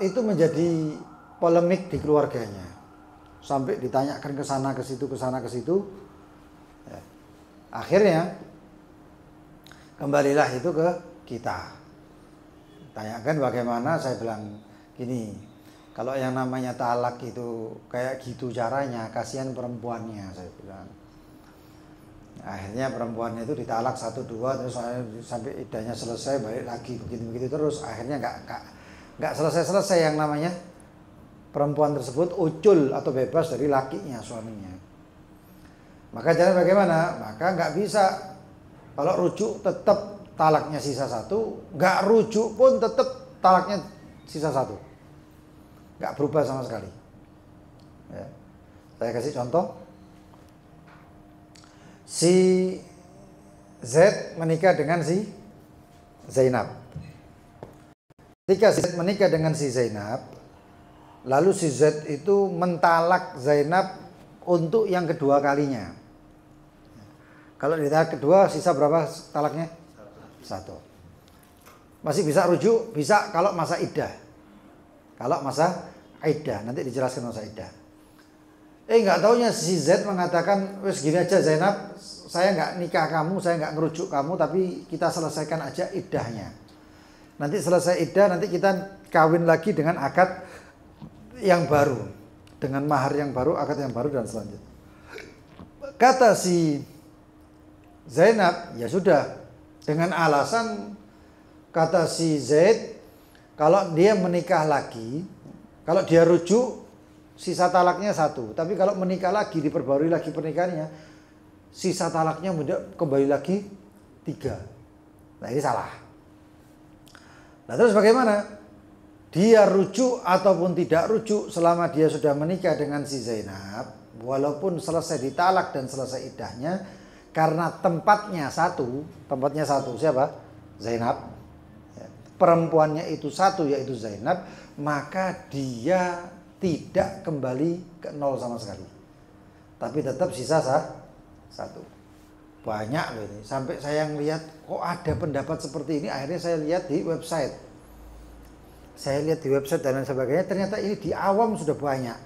itu menjadi polemik di keluarganya. Sampai ditanyakan ke sana ke situ, ke sana ke situ. Ya. Akhirnya kembalilah itu ke kita. Tanyakan bagaimana, saya bilang gini, kalau yang namanya talak itu kayak gitu caranya, kasihan perempuannya, saya bilang. Akhirnya perempuannya itu ditalak 1, 2, terus sampai iddahnya selesai, balik lagi begitu terus. Akhirnya nggak selesai yang namanya perempuan tersebut ucul atau bebas dari lakinya, suaminya. Maka jalan bagaimana? Maka nggak bisa. Kalau rujuk tetap talaknya sisa 1, nggak rujuk pun tetap talaknya sisa 1, nggak berubah sama sekali. Ya. Saya kasih contoh. Si Z menikah dengan si Zainab. Ketika si Z menikah dengan si Zainab, lalu si Z itu mentalak Zainab untuk yang kedua kalinya. Kalau di talak kedua sisa berapa talaknya? 1. Masih bisa rujuk? Bisa kalau masa iddah. Kalau masa iddah, nanti dijelaskan masa iddah. Nggak taunya si Z mengatakan, wes gini aja Zainab, saya nggak nikah kamu, saya nggak ngerujuk kamu, tapi kita selesaikan aja iddahnya. Nanti selesai iddah, nanti kita kawin lagi dengan akad yang baru, dengan mahar yang baru, akad yang baru dan selanjutnya. Kata si Zainab, ya sudah, dengan alasan kata si Zaid, kalau dia menikah lagi, kalau dia rujuk, sisa talaknya 1. Tapi kalau menikah lagi, diperbarui lagi pernikahannya, sisa talaknya kembali lagi 3. Nah ini salah. Nah terus bagaimana? Dia rujuk ataupun tidak rujuk, selama dia sudah menikah dengan si Zainab, walaupun selesai ditalak dan selesai iddahnya, karena tempatnya satu, siapa? Zainab. Perempuannya itu 1, yaitu Zainab, maka dia tidak kembali ke 0 sama sekali, tapi tetap sisa 1. Banyak loh ini, sampai saya ngelihat kok ada pendapat seperti ini. Akhirnya saya lihat di website, dan lain sebagainya. Ternyata ini di awam sudah banyak,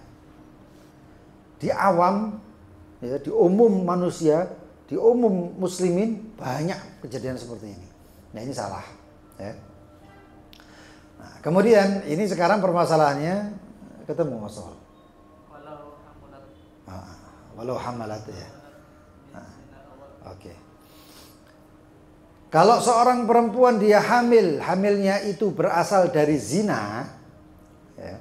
di awam ya, di umum manusia, di umum muslimin banyak kejadian seperti ini. Nah ini salah ya. Nah, kemudian ini sekarang permasalahannya ketemu masalah walau hamalat ya. Oke. Kalau seorang perempuan dia hamilnya itu berasal dari zina ya,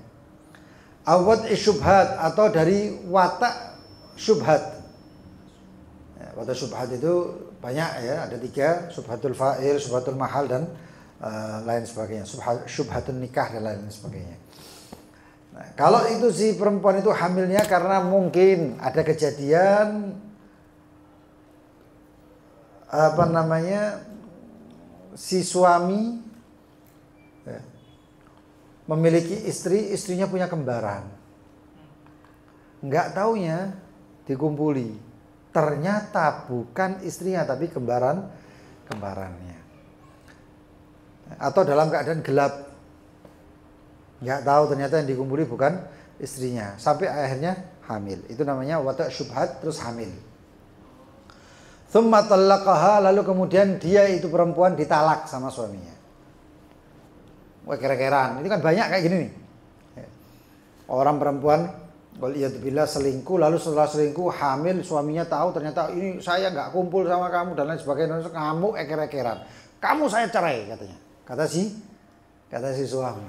awat syubhat, atau dari watak syubhat. Watak syubhat itu banyak ya, ada 3, syubhatul fa'il, syubhatul mahal, dan lain sebagainya, syubhatun nikah dan lain sebagainya. Nah, kalau itu si perempuan itu hamilnya karena mungkin ada kejadian si suami ya, memiliki istri, istrinya punya kembaran, nggak taunya dikumpuli, ternyata bukan istrinya tapi kembarannya, atau dalam keadaan gelap, nggak tahu ternyata yang dikumpuli bukan istrinya, sampai akhirnya hamil. Itu namanya watak syubhat, terus hamil. Tsumma talaqaha, lalu kemudian dia itu perempuan ditalak sama suaminya. Wah kira-kiraan, ini kan banyak kayak gini nih. Orang perempuan waliyadzubillah selingkuh, lalu setelah selingkuh hamil, suaminya tahu ternyata ini saya nggak kumpul sama kamu dan lain sebagainya, ngamuk eker-ekeran. Kamu saya cerai katanya. Kata si suami.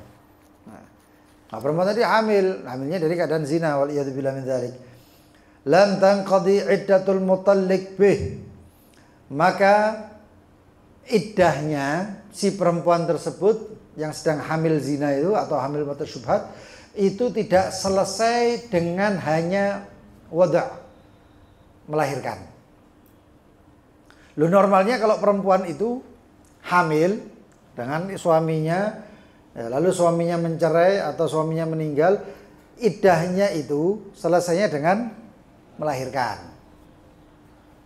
Nah, perempuan tadi hamilnya dari keadaan zina, waliyadzubillah min dzalik. Lam tanqadi iddatul mutalliq bih. Maka iddahnya si perempuan tersebut yang sedang hamil zina itu atau hamil watak syubhat itu tidak selesai dengan hanya wada', melahirkan. Lu normalnya kalau perempuan itu hamil dengan suaminya, ya, lalu suaminya mencerai atau suaminya meninggal, iddahnya itu selesainya dengan melahirkan.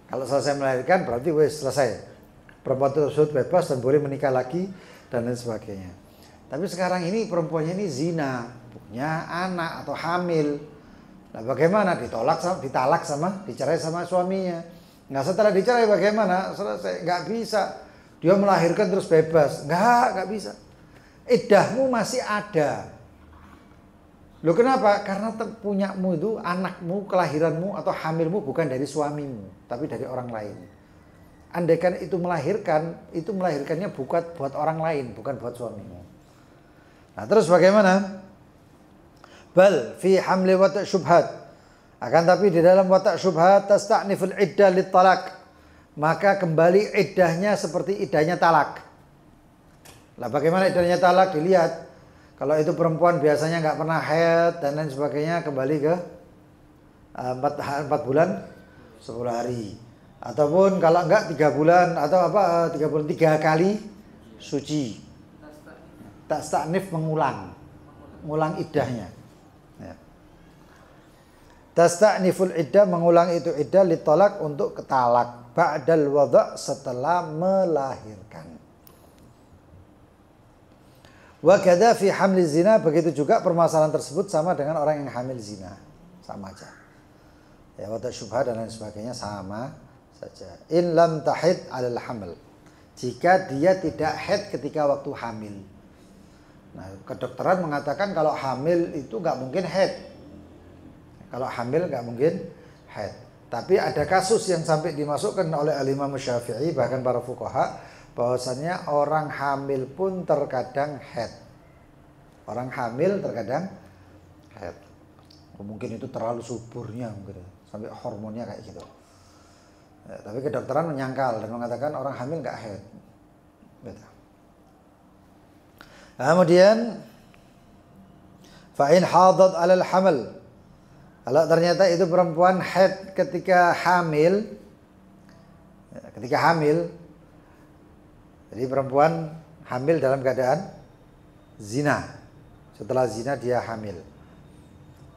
Kalau selesai melahirkan berarti wes selesai. Perempuan tersebut bebas dan boleh menikah lagi dan lain sebagainya. Tapi sekarang ini perempuannya ini zina, punya anak atau hamil. Nah bagaimana? Ditalak sama, dicerai sama suaminya. Nah setelah dicerai bagaimana? Selesai, nggak bisa. Dia melahirkan terus bebas. Nggak bisa. Iddahmu masih ada. Loh kenapa? Karena punyamu itu, anakmu, kelahiranmu atau hamilmu bukan dari suamimu, tapi dari orang lain. Andaikan itu melahirkannya bukan buat orang lain, bukan buat suamimu. Nah terus bagaimana? Bal fi hamli wata' syubhat. Akan tapi di dalam wata' syubhat tasta'niful iddah lit talak. Maka kembali iddahnya seperti iddahnya talak. Lah bagaimana iddahnya talak? Dilihat. Kalau itu perempuan biasanya nggak pernah haid dan lain sebagainya, kembali ke 4 bulan 10 hari. Ataupun kalau enggak 3 bulan atau 3 bulan 3 kali suci. Tasta'nif mengulang iddahnya. Ya. Tasta'niful iddah, mengulang itu iddah litolak, untuk ketalak ba'dal wada', setelah melahirkan. Wa kadza fi hamli zina, begitu juga permasalahan tersebut sama dengan orang yang hamil zina, sama aja. Ya wada' syubhah dan lain sebagainya sama saja. In lam tahid 'alal hamil, jika dia tidak haid ketika waktu hamil. Nah, kedokteran mengatakan kalau hamil itu nggak mungkin haid. Kalau hamil nggak mungkin haid. Tapi ada kasus yang sampai dimasukkan oleh Al-Imam Syafi'i, bahkan para fuqaha, bahwasannya orang hamil pun terkadang haid. Orang hamil terkadang haid. Mungkin itu terlalu suburnya, mungkin sampai hormonnya kayak gitu. Ya, tapi kedokteran menyangkal dan mengatakan orang hamil nggak haid. Betul. Kemudian fa'in hadat 'alal hamal, kalau ternyata itu perempuan haid ketika hamil, jadi perempuan hamil dalam keadaan zina, setelah zina dia hamil,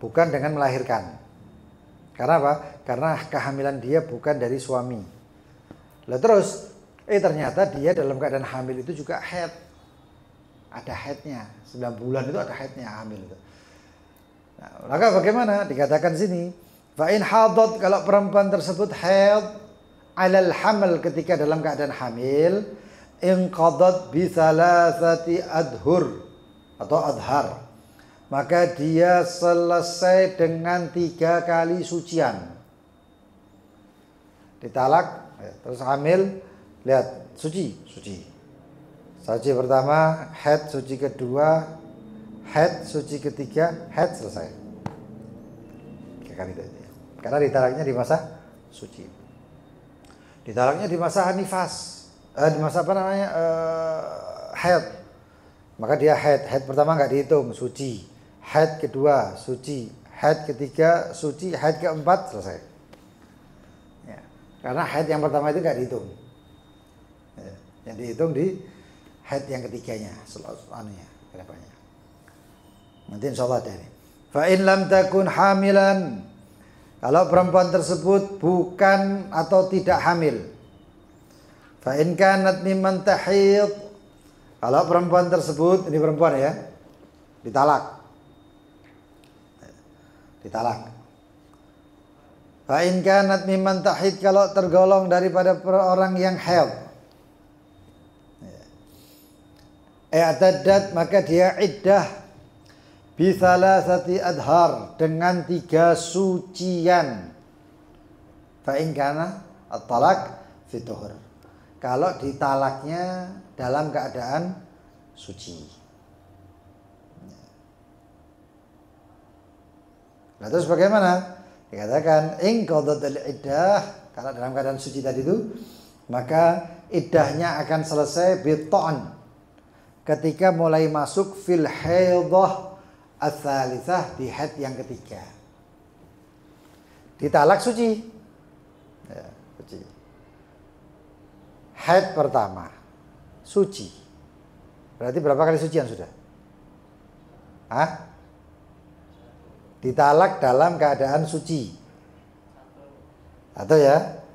bukan dengan melahirkan. Karena apa? Karena kehamilan dia bukan dari suami. Lah terus ternyata dia dalam keadaan hamil itu juga haid. Ada haidnya, 9 bulan itu ada haidnya, hamil itu. Nah, maka bagaimana? Dikatakan sini, fa in hadat, kalau perempuan tersebut haid 'alal hamal, ketika dalam keadaan hamil, inqadat bi thalathati adhur atau adhar, maka dia selesai dengan 3 kali sucian. Ditalak, terus hamil, lihat suci. Suci pertama, haid, suci kedua, haid, suci ketiga, haid, selesai. 3 kali itu. Karena ditalaknya di masa suci. Ditalaknya di masa nifas, di masa haid. Maka dia haid pertama nggak dihitung, suci. Haid kedua, suci. Haid ketiga, suci. Haid keempat, selesai. Ya. Karena haid yang pertama itu nggak dihitung. Ya. Yang dihitung di haid yang ketiganya, kedepannya. Nanti insyaallah ada ini. Fa in lam takun hamilan, kalau perempuan tersebut bukan atau tidak hamil. Fa in kanat mimman tahid, kalau perempuan tersebut, ini perempuan ya, ditalak. Fa in kanat mimman tahid, kalau tergolong daripada orang yang haid. I'taddat, maka dia iddah bi thalathati adhar, dengan 3 sucian. Fa in kana at-talaq fi tuhur, kalau ditalaknya dalam keadaan suci. Nah terus bagaimana? Dikatakan in qadatul iddah, kalau dalam keadaan suci tadi itu, maka iddahnya akan selesai biton, ketika mulai masuk fil haidah ats-tsalitsah, di haid yang ketiga. Ditalak suci. Ya, suci. Haid pertama suci. Berarti berapa kali sucian sudah? Ditalak dalam keadaan suci. Atau ya,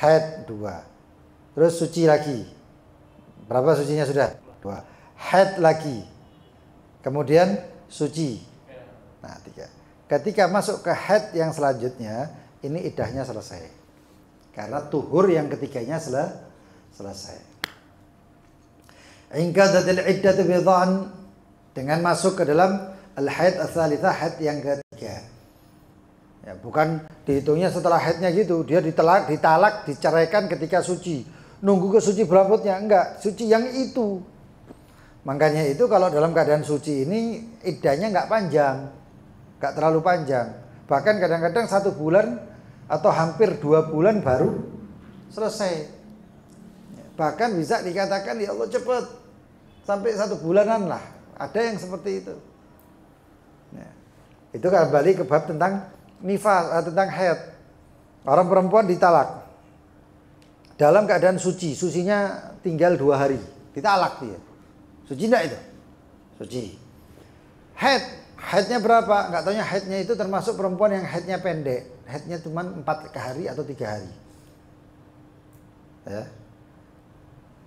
haid 2. Terus suci lagi. Berapa sucinya sudah? 2. Haid lagi kemudian suci. Nah, 3. Ketika masuk ke haid yang selanjutnya, ini iddahnya selesai. Karena tuhur yang ketiganya selesai. Inqadatil iddatu bidhan, dengan masuk ke dalam al-haid ats-tsalitsah, haid yang ketiga. Ya, bukan dihitungnya setelah haidnya gitu, dia ditalak, diceraikan ketika suci. Nunggu ke suci beraputnya, enggak, suci yang itu. Makanya itu kalau dalam keadaan suci ini iddahnya enggak panjang. Enggak terlalu panjang. Bahkan kadang-kadang 1 bulan atau hampir 2 bulan baru selesai. Bahkan bisa dikatakan ya Allah cepat, sampai 1 bulanan lah. Ada yang seperti itu. Ya. Itu kembali ke bab tentang nifas, tentang haid. Orang perempuan ditalak dalam keadaan suci, sucinya tinggal 2 hari, ditalak dia. Suci enggak itu? Suci. Haidnya berapa? Enggak taunya haidnya itu termasuk perempuan yang haidnya pendek. Haidnya cuma 4 hari atau 3 hari. Ya.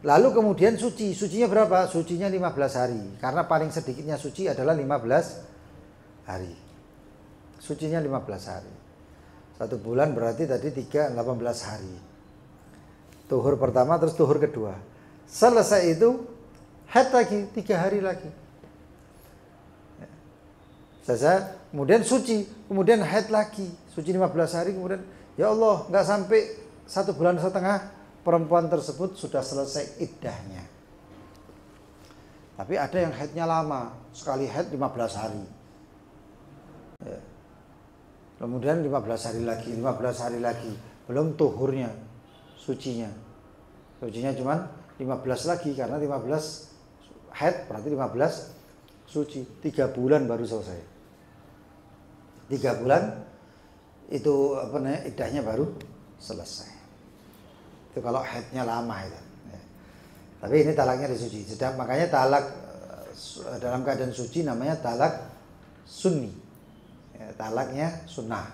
Lalu kemudian suci. Sucinya berapa? Sucinya 15 hari. Karena paling sedikitnya suci adalah 15 hari. Sucinya 15 hari. 1 bulan berarti tadi 18 hari. Tuhur pertama terus tuhur kedua. Selesai itu haid lagi 3 hari lagi. Selesai, kemudian suci, kemudian haid lagi. Suci 15 hari, kemudian ya Allah, nggak sampai 1 bulan setengah perempuan tersebut sudah selesai iddahnya. Tapi ada yang haidnya lama, sekali haid 15 hari. Ya. Kemudian 15 hari lagi, 15 hari lagi, belum tuhurnya, sucinya. Sucinya cuma 15 lagi, karena 15 haid berarti 15 suci. 3 bulan baru selesai. 3 bulan itu iddahnya baru selesai. Itu kalau haidnya lama itu. Ya. Tapi ini talaknya disuci. Sedang makanya talak dalam keadaan suci namanya talak sunni. Ya, talaknya sunnah.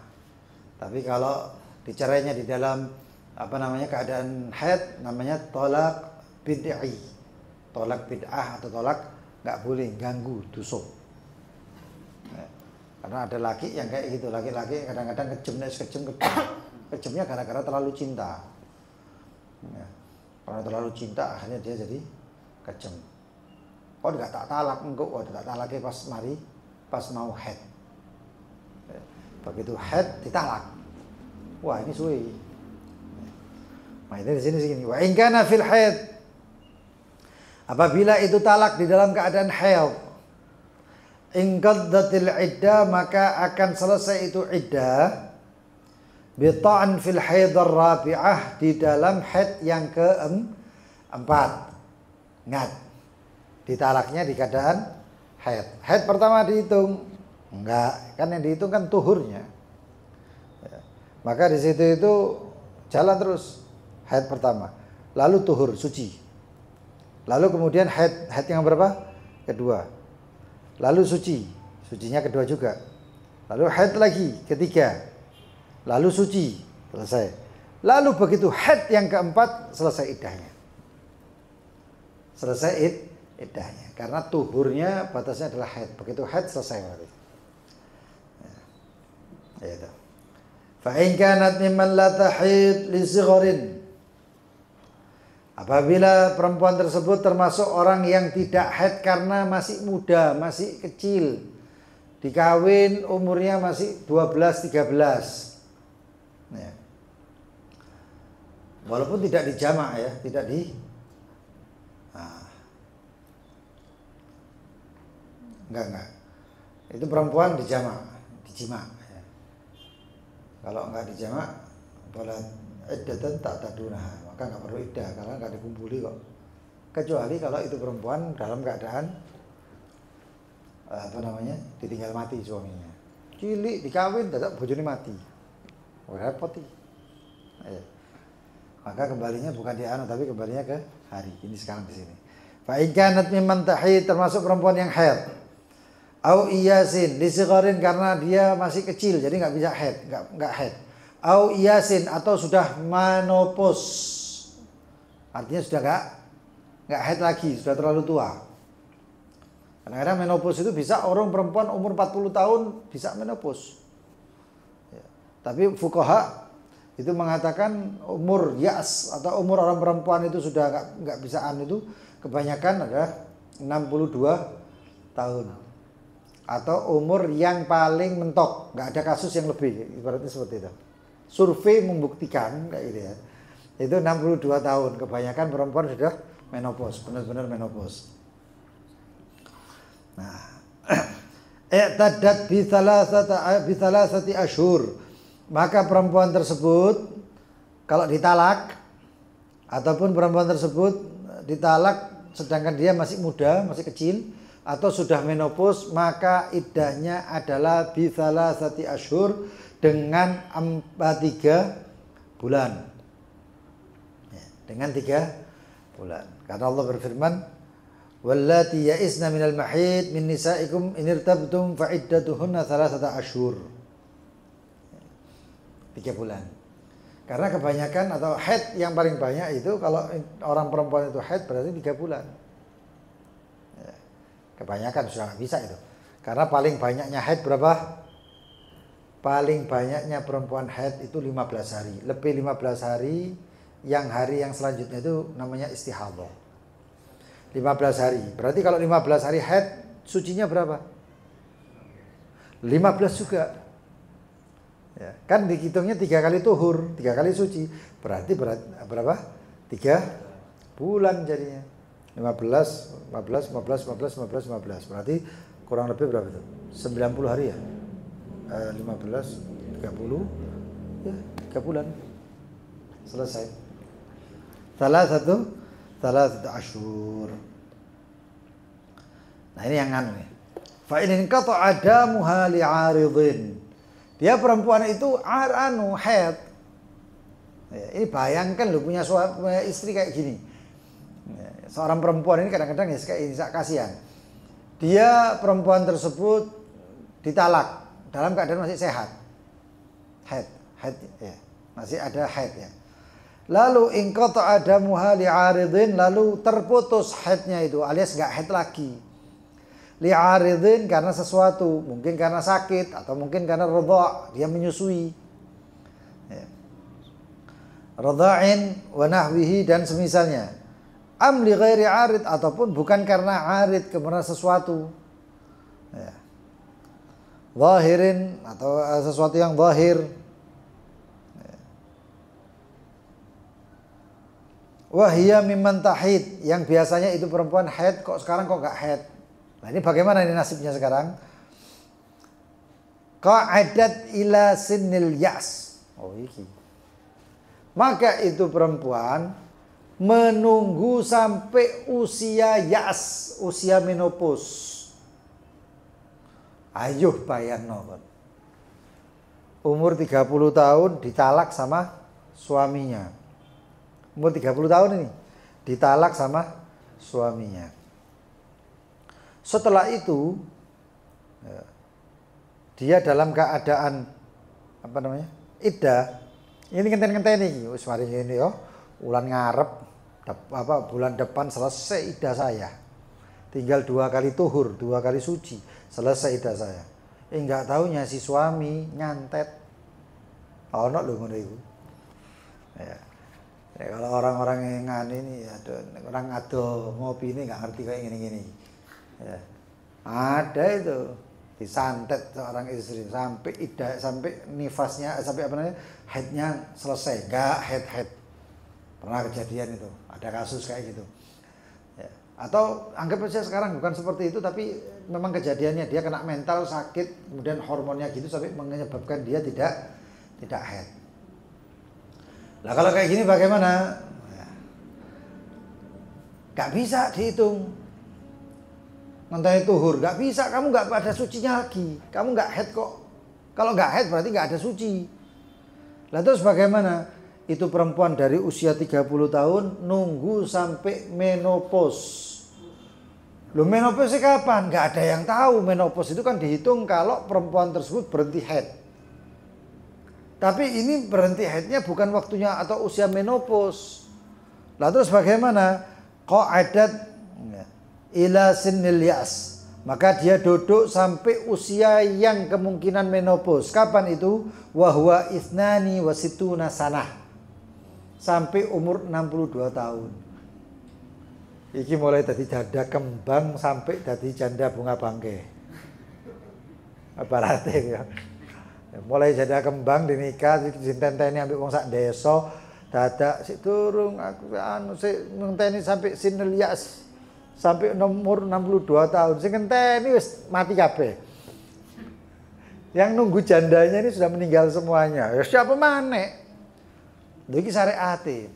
Tapi kalau dicerainya di dalam keadaan haid namanya tolak bid'i. Tolak bid'ah atau tolak nggak boleh ganggu dusuk. Ya. Karena ada laki yang kayak gitu, laki-laki kadang-kadang kejemnya gara-gara terlalu cinta. Ya. Karena terlalu cinta akhirnya dia jadi kejem. Oh nggak tak talak enggak, oh tak talaknya pas mau haid. Ya. Begitu haid ditalak. Wah ini suwi. Nah ini di sini segini. Wa in kana fil haid, apabila itu talak di dalam keadaan haid, inqaddatil iddah, maka akan selesai itu iddah bita'an fil haidar rabi'ah, di dalam haid yang keempat. Ingat, ditalaknya di keadaan haid. Haid pertama dihitung? Enggak, kan yang dihitung kan tuhurnya. Ya. Maka di situ itu jalan terus haid pertama, lalu tuhur suci, lalu kemudian haid yang berapa? Kedua, lalu sucinya kedua juga, lalu haid lagi ketiga, lalu suci, selesai. Lalu begitu haid yang keempat selesai iddahnya. Selesai iddahnya. Karena tuhurnya batasnya adalah haid. Begitu haid selesai berarti. Ya itu. Fa in kanat mimman la tahid li sigharin, apabila perempuan tersebut termasuk orang yang tidak haid karena masih muda, masih kecil, dikawin umurnya masih 12-13, ya. Walaupun tidak dijamak ya, tidak di enggak. Itu perempuan dijima. Ya. Kalau enggak dijamak, boleh iddatan tak tadunah, maka enggak perlu iddah karena enggak dikumpuli kok. Kecuali kalau itu perempuan dalam keadaan ditinggal mati suaminya. Cilik dikawin dadak bojone mati. Repot iki. Ya. Maka kembalinya bukan di tapi kembalinya ke hari. Ini sekarang di sini. Fa in kanat mimman tahid, termasuk perempuan yang haid. Au iyasin lisigharin, karena dia masih kecil jadi nggak bisa haid, nggak haid. Au iyasin, atau sudah menopause, artinya sudah nggak haid lagi, sudah terlalu tua. Kadang-kadang menopause itu bisa orang perempuan umur 40 tahun bisa menopause. Ya. Tapi fuqaha itu mengatakan umur yas atau umur orang perempuan itu sudah nggak bisaan itu kebanyakan adalah 62 tahun. Atau umur yang paling mentok, nggak ada kasus yang lebih, ibaratnya seperti itu. Survei membuktikan kayak gitu ya. Itu 62 tahun, kebanyakan perempuan sudah menopause, benar-benar menopause. Nah, i'taddat bi thalathati ashhur. Maka perempuan tersebut kalau ditalak ataupun perempuan tersebut ditalak sedangkan dia masih muda, masih kecil atau sudah menopause, maka iddahnya adalah bi thalathati ashhur dengan 3 bulan. Ya, dengan 3 bulan. Karena Allah berfirman, wallati ya'isna minal mahid min nisaikum in irtabtum fa iddatuhunna thalathata ashhur. 3 bulan. Karena kebanyakan atau haid yang paling banyak itu kalau orang perempuan itu haid berarti 3 bulan. Ya, kebanyakan sudah nggak bisa itu. Karena paling banyaknya haid berapa? Paling banyaknya perempuan haid itu 15 hari. Lebih 15 hari, yang hari yang selanjutnya itu namanya istihadhah. 15 hari. Berarti kalau 15 hari haid, sucinya berapa? 15 juga. Ya, kan dihitungnya 3 kali tuhur, 3 kali suci. Berarti berapa? 3 bulan jadinya. 15. Berarti kurang lebih berapa itu? 90 hari ya? 15, 30, ya 3 bulan. Selesai. Thalathatu ashhur. Nah ini yang anu nih. Fa in qata'a damuha li'aridin. Dia perempuan itu haid. Ya, ini bayangkan lu punya istri kayak gini. Ya, seorang perempuan ini kadang-kadang ya kayak ini kasihan. Dia perempuan tersebut ditalak dalam keadaan masih sehat. Haid ya. Masih ada haid ya. Lalu in qata'a damuha li'aridin, lalu terputus haidnya itu alias enggak haid lagi. Li'aridin karena sesuatu, mungkin karena sakit atau mungkin karena radha', dia menyusui. Ya. Radha'in wa nahwihi dan semisalnya. Am li ghairi arid ataupun bukan karena arid, karena sesuatu. Ya. Zahirin atau sesuatu yang zahir. Ya. Wahia mimman tahid, yang biasanya itu perempuan haid kok sekarang kok enggak haid. Nah ini bagaimana ini nasibnya sekarang? Qa'adat ila sinnil yas. Oh iki. Maka itu perempuan menunggu sampai usia yas, usia menopause. Ayuh bayangno. Umur 30 tahun ditalak sama suaminya. Umur 30 tahun ini ditalak sama suaminya. Setelah itu dia dalam keadaan apa namanya? Iddah. Ini ngenten-ngenten iki wis mari ngene yo. Wulan ngarep bulan depan selesai iddah saya. Tinggal 2 kali tuhur, 2 kali suci, selesai iddah saya. Enggak taunya si suami nyantet. Ono lho ngono iku. Ya. Ya, kalau orang-orang yang ini orang ado ngopi ini nggak ngerti kayak gini-gini. Ya. Ada itu disantet seorang istri sampai iddah, sampai nifasnya, sampai apa namanya, haidnya selesai, nggak haid. Pernah kejadian itu, ada kasus kayak gitu. Ya. Atau anggap saja sekarang bukan seperti itu, tapi memang kejadiannya dia kena mental sakit, kemudian hormonnya gitu sampai menyebabkan dia tidak haid. Lah kalau kayak gini bagaimana? Ya. Gak bisa dihitung. Ngenteni tuhur, gak bisa, kamu gak ada sucinya lagi. Kamu gak haid kok. Kalau gak haid berarti gak ada suci. Lah terus bagaimana? Itu perempuan dari usia 30 tahun nunggu sampai menopause. Loh menopause kapan? Gak ada yang tahu. Menopause itu kan dihitung kalau perempuan tersebut berhenti haid. Tapi ini berhenti haidnya bukan waktunya atau usia menopause. Lah terus bagaimana? Qa'adat ila sinnil yas. Maka dia duduk sampai usia yang kemungkinan menopause. Kapan itu? Wahwa ithnani wasituna sanah. Sampai umur 62 tahun. Iki mulai dari janda kembang sampai dari janda bunga bangke. Barate ya. Mulai janda kembang dinikah ditenteni ambek wong sak desa, dadak sik durung aku anu sik ngenteni sampai sinul yas. Sampai umur 62 tahun. Sing ngenteni wis mati kabeh. Yang nunggu jandanya ini sudah meninggal semuanya. Ya siapa maneh? Lha iki syariate.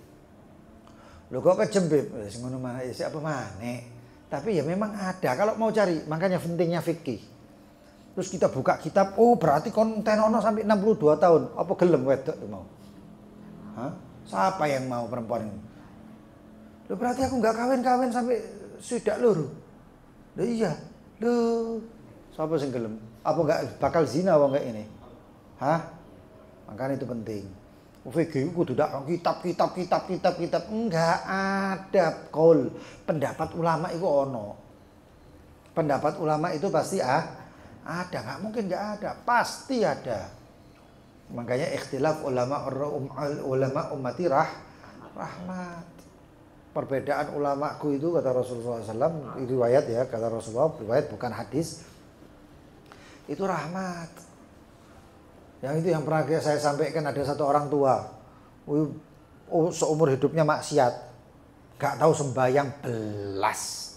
Lho kok kejembib wis ngono maneh siapa maneh. Tapi ya memang ada kalau mau cari, makanya pentingnya fikih. Terus kita buka kitab, oh berarti kon tenono sampai 62 tahun. Apa gelem wedok tuh mau? Hah? Siapa yang mau perempuan ini? Loh berarti aku nggak kawin-kawin sampai sudah loro. Loh iya. Loh. Siapa sing gelem? Apa nggak bakal zina apa enggak ini? Hah? Makanya itu penting. Fikih kudu dak kitab. Enggak ada qaul. Pendapat ulama itu ono. Pendapat ulama itu pasti ada, nggak mungkin nggak ada, pasti ada. Makanya ikhtilaf ulama ummati rahmat. Perbedaan ulamaku itu kata Rasulullah SAW, riwayat ya, kata Rasulullah, riwayat bukan hadis, itu rahmat. Yang itu yang pernah saya sampaikan, ada satu orang tua, seumur hidupnya maksiat, nggak tahu sembahyang belas.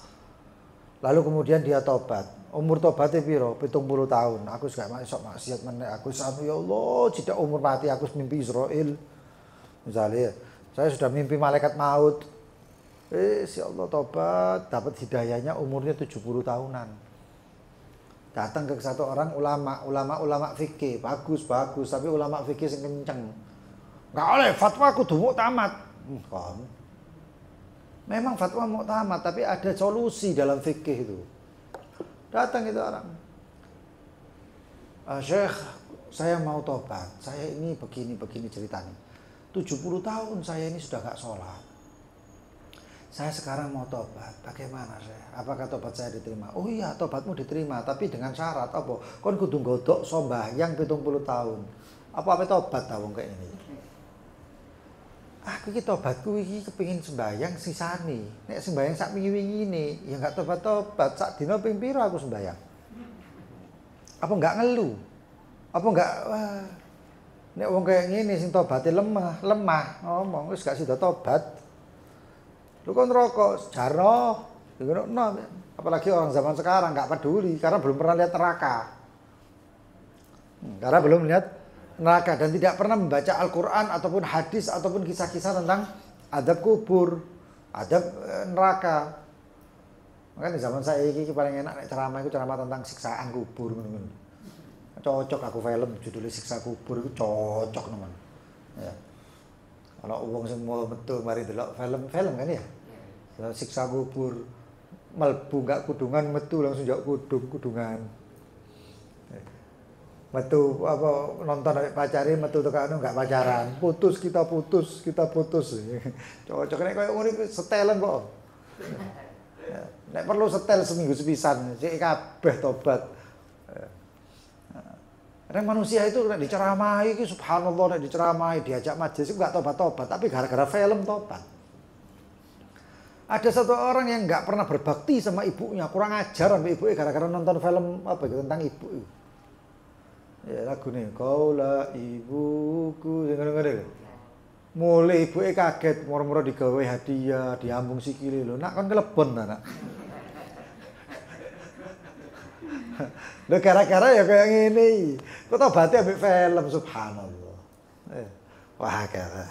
Lalu kemudian dia tobat. Umur tobatnya piro? 70 tahun. Aku gak masuk maksiat meneh. Aku sanu ya Allah, tidak umur mati aku mimpi Israel. Misalnya, saya sudah mimpi malaikat maut. Ya Allah tobat, dapat hidayahnya umurnya 70 tahunan. Datang ke satu orang ulama fikih, bagus, tapi ulama fikih sing kenceng. Enggak oleh fatwa kudu muktamad. Kon. Memang fatwa muktamad, tapi ada solusi dalam fikih itu. Datang itu orang. Syekh, saya mau tobat. Saya ini begini ceritanya. 70 tahun saya ini sudah gak sholat. Saya sekarang mau tobat. Bagaimana saya? Apakah tobat saya diterima? Oh iya, tobatmu diterima, tapi dengan syarat apa? Kon kudu nggodok sombahyang 70 tahun. Apa tobat ta wong kayak ini? Aku iki tobatku iki kepengin sembahyang sisane. Nek sembahyang sak wingi-wingi ini, ya enggak tobat-tobat, sak dina ping pira aku sembahyang. Apa enggak ngeluh? Apa enggak nek wong kayak ngene sing tobate lemah, ngomong wis gak sida tobat. Lu kon rokok, jarno, ngono. Apalagi orang zaman sekarang enggak peduli karena belum pernah lihat neraka. Karena belum lihat neraka dan tidak pernah membaca Al-Quran ataupun hadis ataupun kisah-kisah tentang adab kubur, adab neraka. Makanya zaman saya ini paling enak ceramah itu ceramah tentang siksaan kubur. Cocok aku film judulnya Siksa Kubur itu cocok teman. Ya. Kalau uang semua betul mari delok film kan ya. Siksa kubur, melbu enggak kudungan metu langsung jauh kudungan. Metu apa nonton sampai pacarin metu tekan enggak pacaran. Kita putus. Cocok nek koyo ngono iku setelan kok. Nek perlu setel seminggu sepisan, sik kabeh tobat. Karena manusia itu nek diceramahi iki subhanallah nek diceramahi diajak majelis itu enggak tobat-tobat, tapi gara-gara film tobat. Ada satu orang yang enggak pernah berbakti sama ibunya, kurang ajar sama ibunya gara-gara nonton film apa gitu tentang ibu itu. Ya lagu nih, kaulah ibuku, dengar. Mulai ibuke kaget, moro-moro digawe hadiah, diambung sikile lho. Nak kon kelebon ta, Nak. Lho gara-gara ya kayak ngene. Kok tobaté ambek film subhanallah. Wah gara.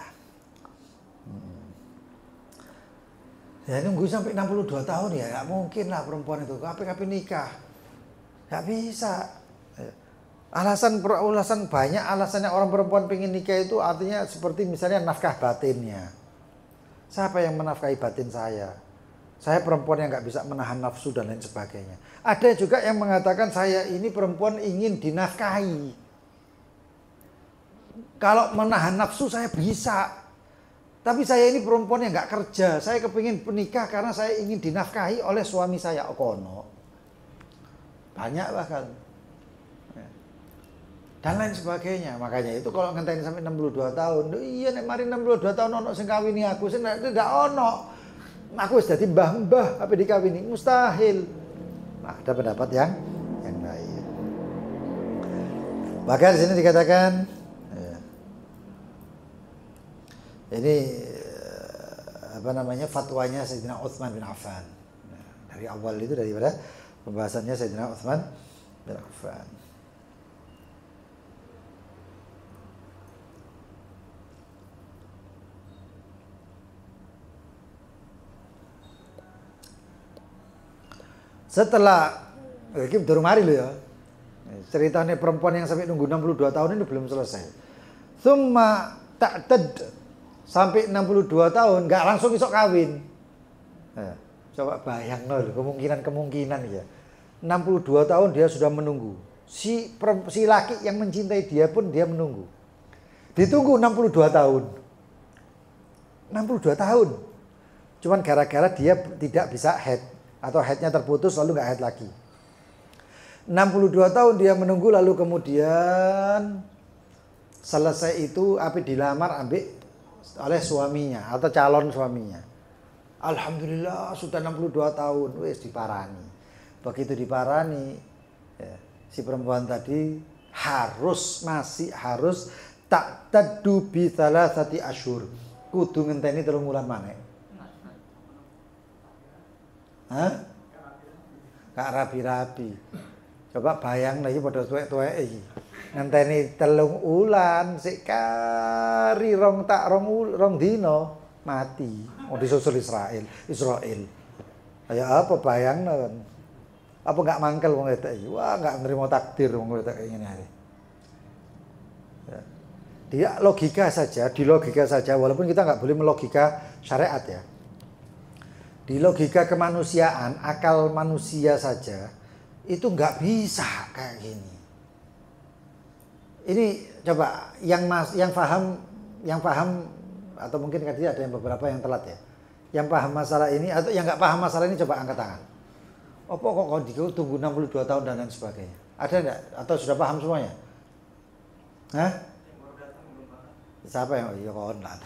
Ya nunggu sampai 62 tahun ya, enggak mungkin lah perempuan itu. Kapan nikah? Enggak bisa. Alasan banyak alasannya orang perempuan pengen nikah itu artinya seperti misalnya nafkah batinnya. Siapa yang menafkahi batin saya? Saya perempuan yang nggak bisa menahan nafsu dan lain sebagainya. Ada juga yang mengatakan saya ini perempuan ingin dinafkahi. Kalau menahan nafsu saya bisa. Tapi saya ini perempuan yang nggak kerja. Saya kepingin menikah karena saya ingin dinafkahi oleh suami saya. Okono. banyak bahkan. Dan lain sebagainya. Makanya itu kalau ngenteni sampai 62 tahun, iya nek mari 62 tahun ono sing kawini aku, sing ndak ono. Aku wis dadi mbah-mbah apa dikawini, mustahil. Nah, ada pendapat yang lain. Bahkan di sini dikatakan ini apa namanya fatwanya Sayyidina Utsman bin Affan. Nah, dari awal itu daripada pembahasannya Sayyidina Utsman bin Affan. Setelah ini baru mari loh ya. Ceritanya perempuan yang sampai nunggu 62 tahun ini belum selesai. Summa ta'tad sampai 62 tahun nggak langsung isok kawin. Nah, coba bayang loh kemungkinan ya. 62 tahun dia sudah menunggu. Si laki yang mencintai dia pun dia menunggu. Ditunggu 62 tahun. 62 tahun. Cuman gara-gara dia tidak bisa head. Atau headnya terputus lalu nggak head lagi. 62 tahun dia menunggu lalu kemudian selesai itu api dilamar oleh suaminya atau calon suaminya. Alhamdulillah sudah 62 tahun wis diparani. Begitu diparani ya, si perempuan tadi masih harus tak tadu bi salasati asyhur. Kudu ngenteni 3 wulan maneh. Hah? Gak rabi-rabi. Coba bayang lagi pada tuwek-tuwek iki. Ngenteni 3 wulan sik kari rong dino mati. Mau disusul Israel. Kayak apa bayangno kan? Apa enggak mangkel wong wedok iki? Wah, enggak nerima takdir wong wedok kayak ngene hari. Ya. Dia di logika saja walaupun kita enggak boleh melogika syariat ya. Di logika kemanusiaan, akal manusia saja itu nggak bisa kayak gini. Ini coba yang paham atau mungkin tadi ada yang beberapa yang telat ya. Yang paham masalah ini atau yang nggak paham masalah ini coba angkat tangan. Apa kok tunggu 62 tahun dan lain sebagainya? Ada enggak? Atau sudah paham semuanya? Hah? Siapa yang online?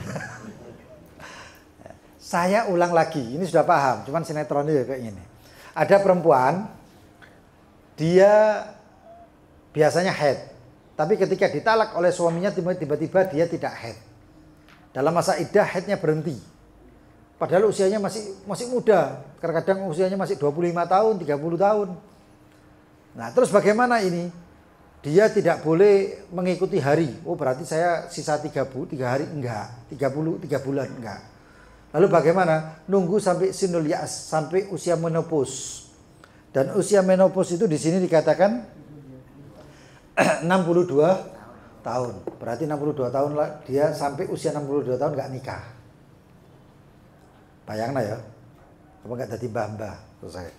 Saya ulang lagi, ini sudah paham, cuman sinetronnya kayak gini. Ada perempuan, dia biasanya head, tapi ketika ditalak oleh suaminya tiba-tiba dia tidak head. Dalam masa iddah headnya berhenti. Padahal usianya masih muda, kadang-kadang usianya masih 25 tahun, 30 tahun. Nah, terus bagaimana ini? Dia tidak boleh mengikuti hari. Oh, berarti saya sisa 3 hari enggak, 3 bulan enggak. Lalu bagaimana? Nunggu sampai sinul ya'as, sampai usia menopause. Dan usia menopause itu di sini dikatakan 62 tahun. Berarti 62 tahun lah dia sampai usia 62 tahun nggak nikah. Bayangna ya. Apa nggak jadi mbah-mbah selesai.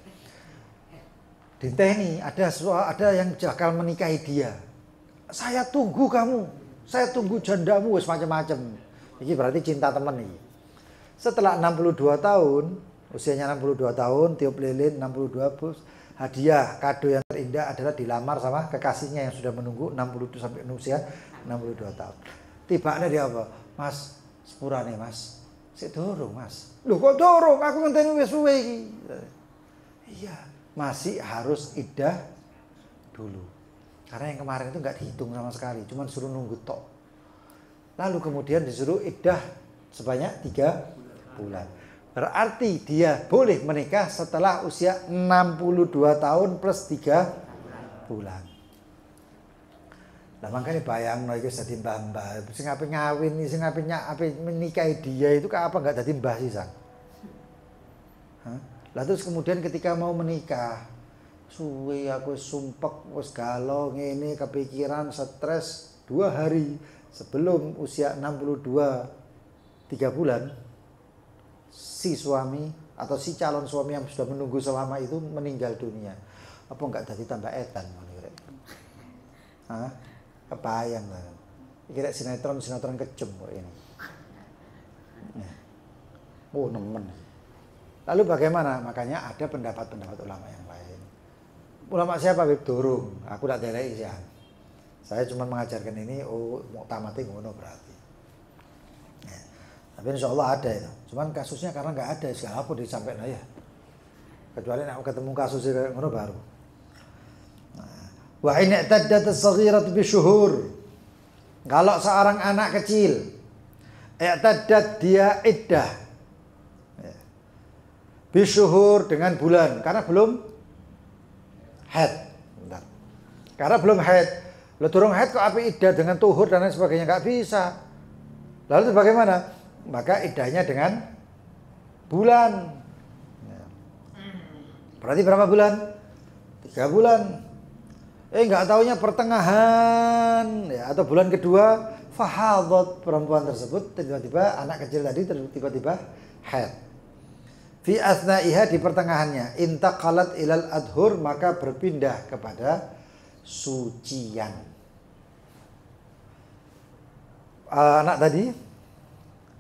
Di teknik ada yang bakal menikahi dia. Saya tunggu kamu. Saya tunggu jandamu wis macam-macam. Ini berarti cinta teman nih. Setelah 62 tahun, usianya 62 tahun, tiup lilin 62 bus, hadiah kado yang terindah adalah dilamar sama kekasihnya yang sudah menunggu 62 sampai usia 62 tahun. Tibanya dia apa? Mas, sepurane Mas. Sik dorong Mas. Loh kok dorong? Aku ngenteni wis suwe iki. Iya, masih harus iddah dulu. Karena yang kemarin itu nggak dihitung sama sekali, cuma suruh nunggu tok. Lalu kemudian disuruh iddah sebanyak 3 bulan. Berarti dia boleh menikah setelah usia 62 tahun plus 3 bulan. Lah makanya bayang iki dadi mbah-mbah, sing ape ngawin, sing ape menikahi dia itu apa enggak dadi mbah sisan. Lah terus kemudian ketika mau menikah, suwe aku sumpek wis galau ngene kepikiran stres 2 hari sebelum usia 62 3 bulan si suami atau si calon suami yang sudah menunggu selama itu meninggal dunia. Apa enggak jadi tambah edan ngono kira. Hah? Kebayang lah. Kira sinetron kejem kok ini. Oh, nemen. Lalu bagaimana? Makanya ada pendapat-pendapat ulama yang lain. ulama siapa Bib? Durung. Aku tak deleki sih. Saya cuma mengajarkan ini, mau tamati ngono berarti. Ya. Tapi insya Allah ada itu. Cuman kasusnya karena nggak ada, segala apa disampaikan ya. Kecuali nak ketemu kasusnya kayak ngono baru. Wa in i'taddat as-saghiratu bi syuhur. Kalau seorang anak kecil i'taddat dia iddah. Ya. Bi syuhur dengan bulan karena belum haid. Bentar. Karena belum haid. Lo durung haid kok api iddah dengan tuhur dan lain sebagainya, nggak bisa. Lalu bagaimana? Maka iddahnya dengan bulan. Ya. Berarti berapa bulan? 3 bulan. Nggak taunya pertengahan ya, atau bulan kedua fahadhat, perempuan tersebut tiba-tiba anak kecil tadi tiba-tiba haid. Fi asna'iha, di pertengahannya, intaqalat ilal adhur, maka berpindah kepada sucian. Anak tadi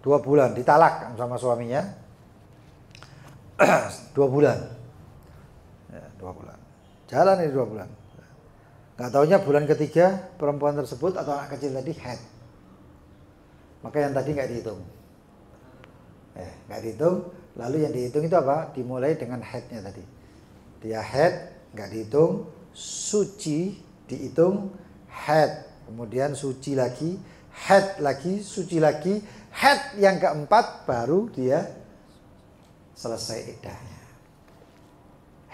2 bulan ditalak sama suaminya. 2 bulan. Ya, 2 bulan. Jalan ini 2 bulan. Nggak taunya bulan ketiga perempuan tersebut atau anak kecil tadi haid. Maka yang tadi nggak dihitung. Nggak dihitung. Lalu yang dihitung itu apa? Dimulai dengan haidnya tadi. Dia haid, nggak dihitung. Suci dihitung, haid. Kemudian suci lagi, haid lagi, suci lagi. Haid yang keempat baru dia selesai iddahnya.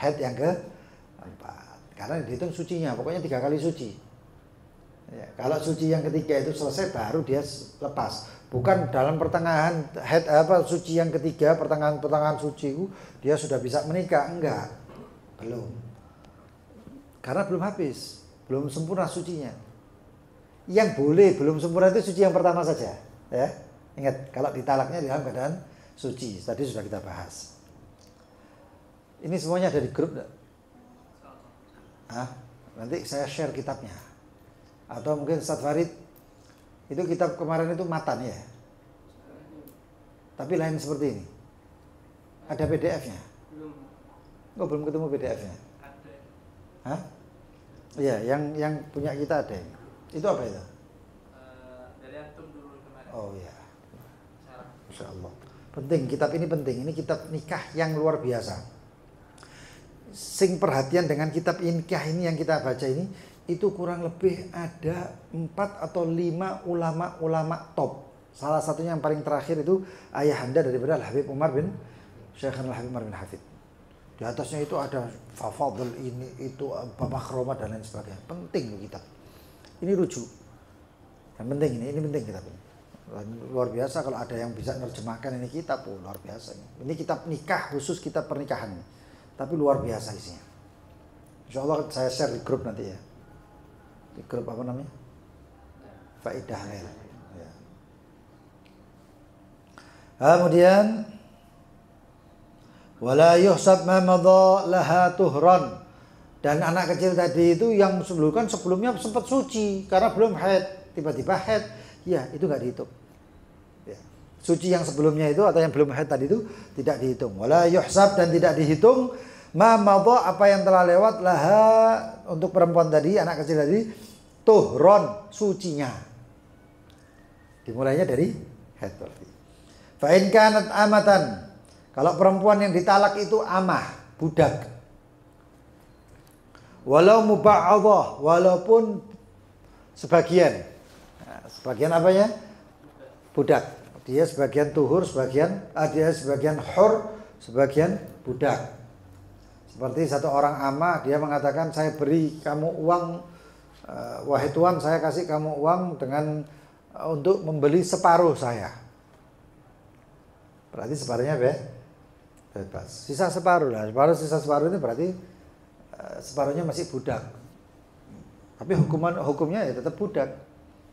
Haid yang keempat. Karena dihitung sucinya, pokoknya 3 kali suci. Ya, kalau suci yang ketiga itu selesai, baru dia lepas. Bukan dalam pertengahan haid suci yang ketiga, pertengahan suci itu dia sudah bisa menikah, enggak, belum. Karena belum habis, belum sempurna sucinya. Yang boleh belum sempurna itu suci yang pertama saja. Ya, ingat kalau ditalaknya dalam keadaan suci. Tadi sudah kita bahas. Ini semuanya ada di grup enggak? Nanti saya share kitabnya. Atau mungkin Ustaz Farid itu kitab kemarin itu matan ya. Tapi lain seperti ini. Ada PDF-nya? Belum. Belum ketemu PDF-nya. Ada. Iya, yang punya kita ada. Itu apa itu? Dari antum dulu kemarin. Oh iya. Masya Allah. Penting, kitab ini penting. Ini kitab nikah yang luar biasa. Sing perhatian dengan kitab nikah ini yang kita baca ini, itu kurang lebih ada 4 atau 5 ulama top. Salah satunya yang paling terakhir itu ayahanda daripada Al-Habib Umar bin Syekh Al-Habib Umar bin Hafid. Di atasnya itu ada Fafadl ini, itu Babak Romat dan lain sebagainya. Penting loh kitab. Ini rujuk. Yang penting ini penting kitab ini. Luar biasa kalau ada yang bisa menerjemahkan ini kitab, luar biasa. Ini kitab nikah, khusus kitab pernikahan. Tapi luar biasa isinya. Insya Allah saya share di grup nanti ya. Di grup apa namanya? Faidah Lail. Ya. Kemudian wala yuhsab ma madha laha tuhran. Dan anak kecil tadi itu yang sebelumnya sempat suci karena belum haid, tiba-tiba haid, ya itu nggak dihitung. Ya. Suci yang sebelumnya itu atau yang belum haid tadi itu tidak dihitung. Wala yuhsab, dan tidak dihitung ma madha, apa yang telah lewat, laha untuk perempuan tadi, anak kecil tadi, tuhron, sucinya. Dimulainya dari haid berarti. Fa in kanat amatan, kalau perempuan yang ditalak itu amah, budak. Walau muba'adhah, walaupun sebagian. Nah, sebagian apanya? Budak. Dia sebagian tuhur, dia sebagian hur, sebagian budak. Seperti satu orang amah, dia mengatakan, saya beri kamu uang, wahai Tuan, saya kasih kamu uang untuk membeli separuh saya. Berarti separuhnya bebas. Sisa separuh lah. Sisa separuh ini berarti separuhnya masih budak. Tapi hukumnya ya tetap budak.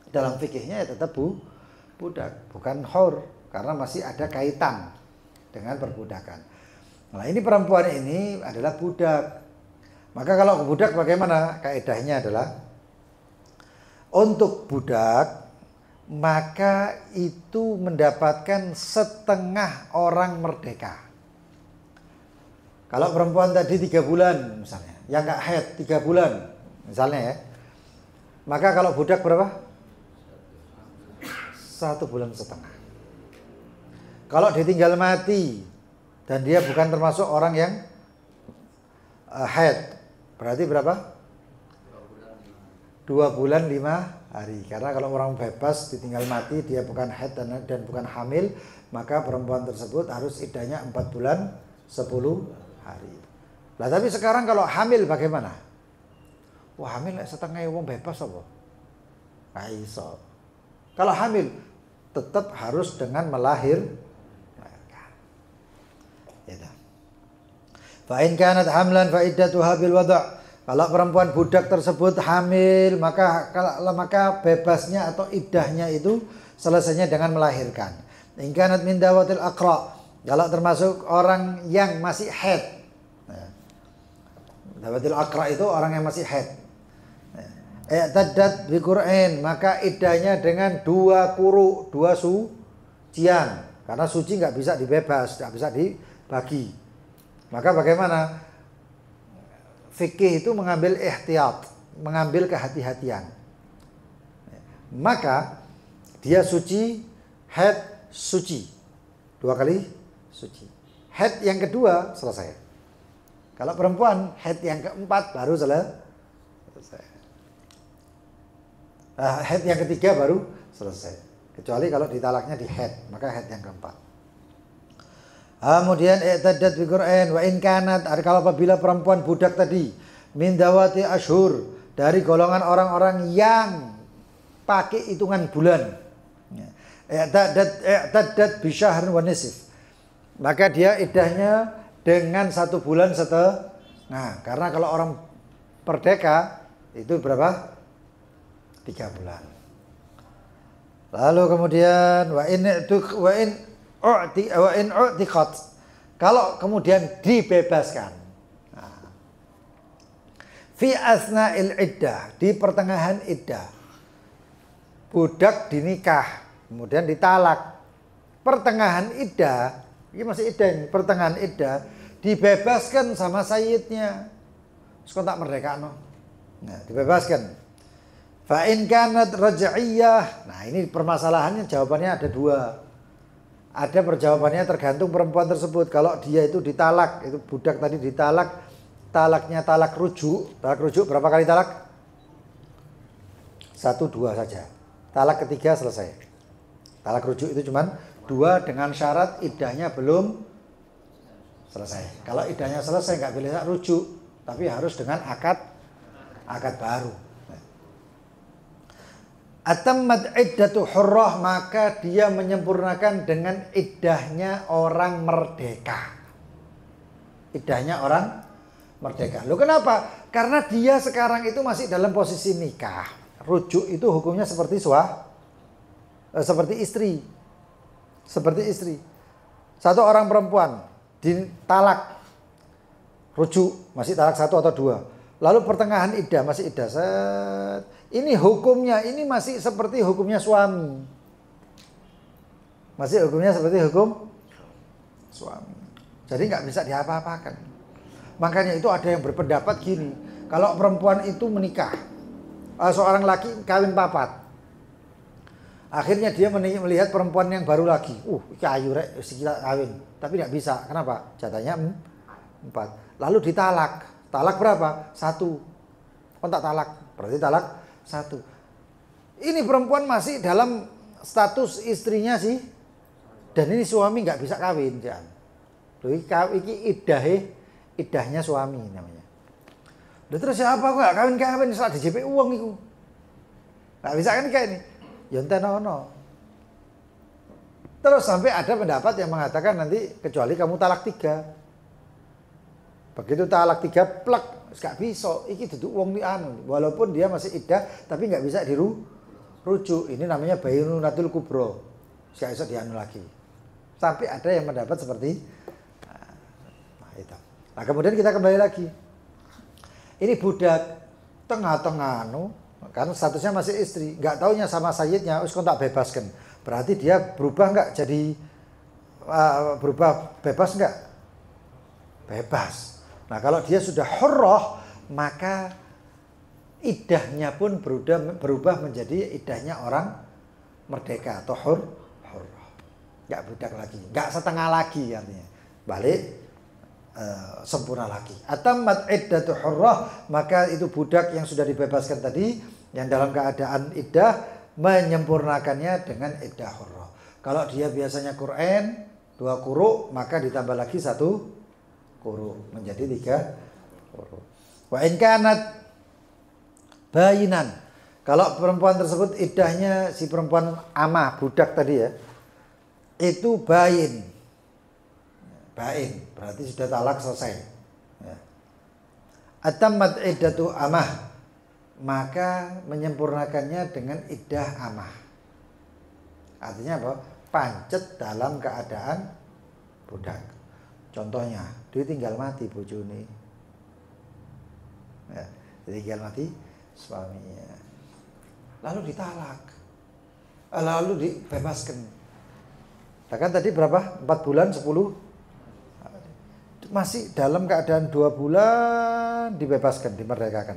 Dalam fikihnya ya tetap budak, bukan hur, karena masih ada kaitan dengan perbudakan. Nah, ini perempuan ini adalah budak. Maka kalau budak bagaimana? Kaidahnya adalah untuk budak maka itu mendapatkan setengah orang merdeka. Kalau perempuan tadi 3 bulan misalnya, yang nggak haid 3 bulan misalnya ya, maka kalau budak berapa? 1,5 bulan. Kalau ditinggal mati dan dia bukan termasuk orang yang haid, berarti berapa? 2 bulan 5 hari. Karena kalau orang bebas ditinggal mati, dia bukan haid dan bukan hamil, maka perempuan tersebut harus iddahnya 4 bulan 10 hari. Lah tapi sekarang kalau hamil bagaimana? Wah, hamil setengah wong bebas apa? Nggak iso. Kalau hamil tetap harus dengan melahirkan. Gitu. Fa in kanat hamlan fa iddatuha bil wada'. Kalau perempuan budak tersebut hamil, maka bebasnya atau iddahnya itu selesainya dengan melahirkan. In kanat min dawatil aqra. Kalau termasuk orang yang masih haid. Dawatil aqra itu orang yang masih haid. I'taddat bi qur'in, maka iddahnya dengan 2 quru, 2 sucian. Karena suci nggak bisa dibebas, nggak bisa dibagi. Maka bagaimana? Fikih itu mengambil ihtiyat, mengambil kehati-hatian. Maka dia suci, haid suci, 2 kali suci. Haid yang kedua selesai. Kalau perempuan haid yang keempat baru selesai. Haid yang ketiga baru selesai. Kecuali kalau ditalaknya di haid, maka haid yang keempat. Kemudian i'taddat bi Qur'an wa in kanat, kalau apabila perempuan budak tadi min dawati ashur, dari golongan orang-orang yang pakai hitungan bulan. I'taddat bi syahr wa nisf. Maka dia iddahnya dengan 1 bulan setengah. Nah, karena kalau orang merdeka itu berapa? 3 bulan. Lalu kemudian wa in u'tiqat, kalau kemudian dibebaskan, fi asna'il iddah, di pertengahan iddah, budak dinikah kemudian ditalak, pertengahan iddah, ini masih iddah ini, pertengahan iddah dibebaskan sama sayyidnya, terus tak merdeka no, nah, dibebaskan. Fa in kanat raj'iyah, nah ini permasalahannya, jawabannya ada 2. Ada perjawabannya tergantung perempuan tersebut. Kalau dia itu ditalak, itu budak tadi ditalak, talaknya talak rujuk. Talak rujuk berapa kali talak? 1, 2 saja. Talak ketiga selesai. Talak rujuk itu cuman 2 dengan syarat iddahnya belum selesai. Kalau iddahnya selesai nggak boleh rujuk, tapi harus dengan akad baru. Atammat iddatu hurrah, maka dia menyempurnakan dengan iddahnya orang merdeka. Iddahnya orang merdeka. Loh kenapa? Karena dia sekarang itu masih dalam posisi nikah. Rujuk itu hukumnya seperti seperti istri. Seperti istri. Satu orang perempuan ditalak, rujuk, masih talak 1 atau 2. Lalu pertengahan iddah, masih iddah. Ini hukumnya, ini masih seperti hukumnya suami. Masih hukumnya seperti hukum suami. Jadi nggak bisa diapa-apakan. Makanya itu ada yang berpendapat gini. Kalau perempuan itu menikah, seorang laki kawin 4. Akhirnya dia melihat perempuan yang baru lagi. Kayu rek, kita kawin. Tapi nggak bisa. Kenapa? Jatahnya 4. Lalu ditalak. Talak berapa? 1. Kontak talak. Berarti talak 1. Ini perempuan masih dalam status istrinya sih. Dan ini suami nggak bisa kawin. Jangan. Ini iddahnya suami namanya. Terus siapa kok nggak kawin setelah DJP uang itu? Nggak bisa kan kayak ini. Yontenono. Terus sampai ada pendapat yang mengatakan nanti kecuali kamu talak 3. Begitu talak 3 plek, gak bisa. Iki duduk wong di anu, walaupun dia masih iddah, tapi nggak bisa dirujuk. Ini namanya Bayununatul Kubro. Gak bisa dianu lagi. Sampai ada yang mendapat seperti itu. Nah kemudian kita kembali lagi. Ini budak tengah-tengah anu, karena statusnya masih istri, nggak taunya sama sayyidnya, us tak bebaskan. Berarti dia berubah nggak jadi berubah bebas nggak? Bebas. Nah kalau dia sudah hurrah, maka iddahnya pun berubah menjadi iddahnya orang merdeka atau hurrah. Nggak budak lagi, nggak setengah lagi artinya. Balik sempurna lagi. Atammat iddatu hurrah, maka itu budak yang sudah dibebaskan tadi yang dalam keadaan iddah menyempurnakannya dengan iddah hurrah. Kalau dia biasanya Quran 2 quru, maka ditambah lagi 1 quru menjadi 3 quru. Wa in kanat bayinan, kalau perempuan tersebut iddahnya si perempuan amah budak tadi ya, itu bain berarti sudah talak selesai ya. Atammat iddatu amah, maka menyempurnakannya dengan iddah amah. Artinya apa? Pancet dalam keadaan budak. Contohnya, dia tinggal mati bojone. Ya, tinggal mati suaminya. Lalu ditalak. Lalu dibebaskan. Kan tadi berapa? 4 bulan, 10. Masih dalam keadaan 2 bulan dibebaskan, dimerdekakan.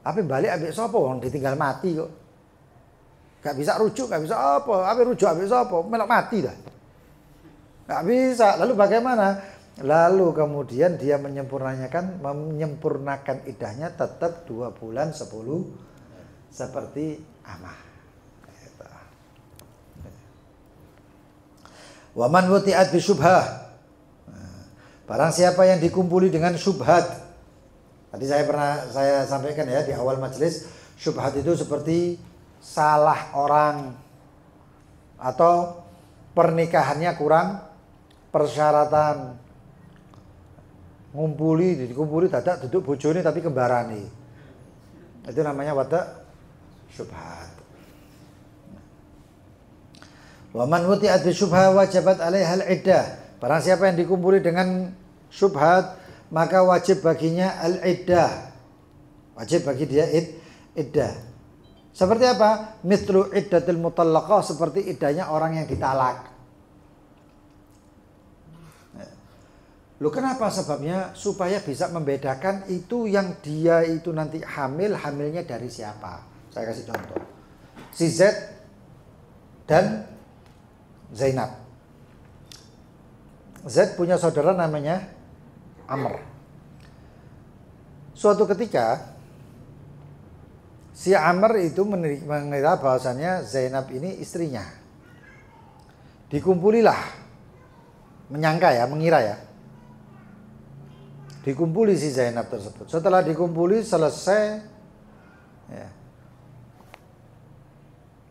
Apa balik ambek sapa wong ditinggal mati kok. Gak bisa rujuk, gak bisa apa. Apa rujuk ambek sapa? Melok mati dah. Gak bisa. Lalu bagaimana? Lalu kemudian dia menyempurnakan iddahnya tetap 2 bulan 10 seperti amah. Wa man wuti'at bi syubhah. Barang siapa yang dikumpuli dengan syubhat. Tadi saya sampaikan ya di awal majelis, syubhat itu seperti salah orang atau pernikahannya kurang persyaratan. Dikumpuli dadak duduk bojone tapi kembarane. Itu namanya wata syubhat. Wa man wuti'at bi syubha wajabat 'alaiha al-iddah. Barang siapa yang dikumpuli dengan syubhat, maka wajib baginya al-iddah. Wajib bagi dia iddah. Seperti apa? Mithlu iddatil mutallaqah, seperti iddahnya orang yang ditalak. Loh, kenapa sebabnya? Supaya bisa membedakan itu yang dia itu nanti hamilnya dari siapa. Saya kasih contoh. Si Z dan Zainab. Z punya saudara namanya Amr. Suatu ketika si Amr itu mengira bahwasannya Zainab ini istrinya. Dikumpulilah, menyangka ya, mengira ya. Dikumpuli si Zainab tersebut. Setelah dikumpuli selesai ya,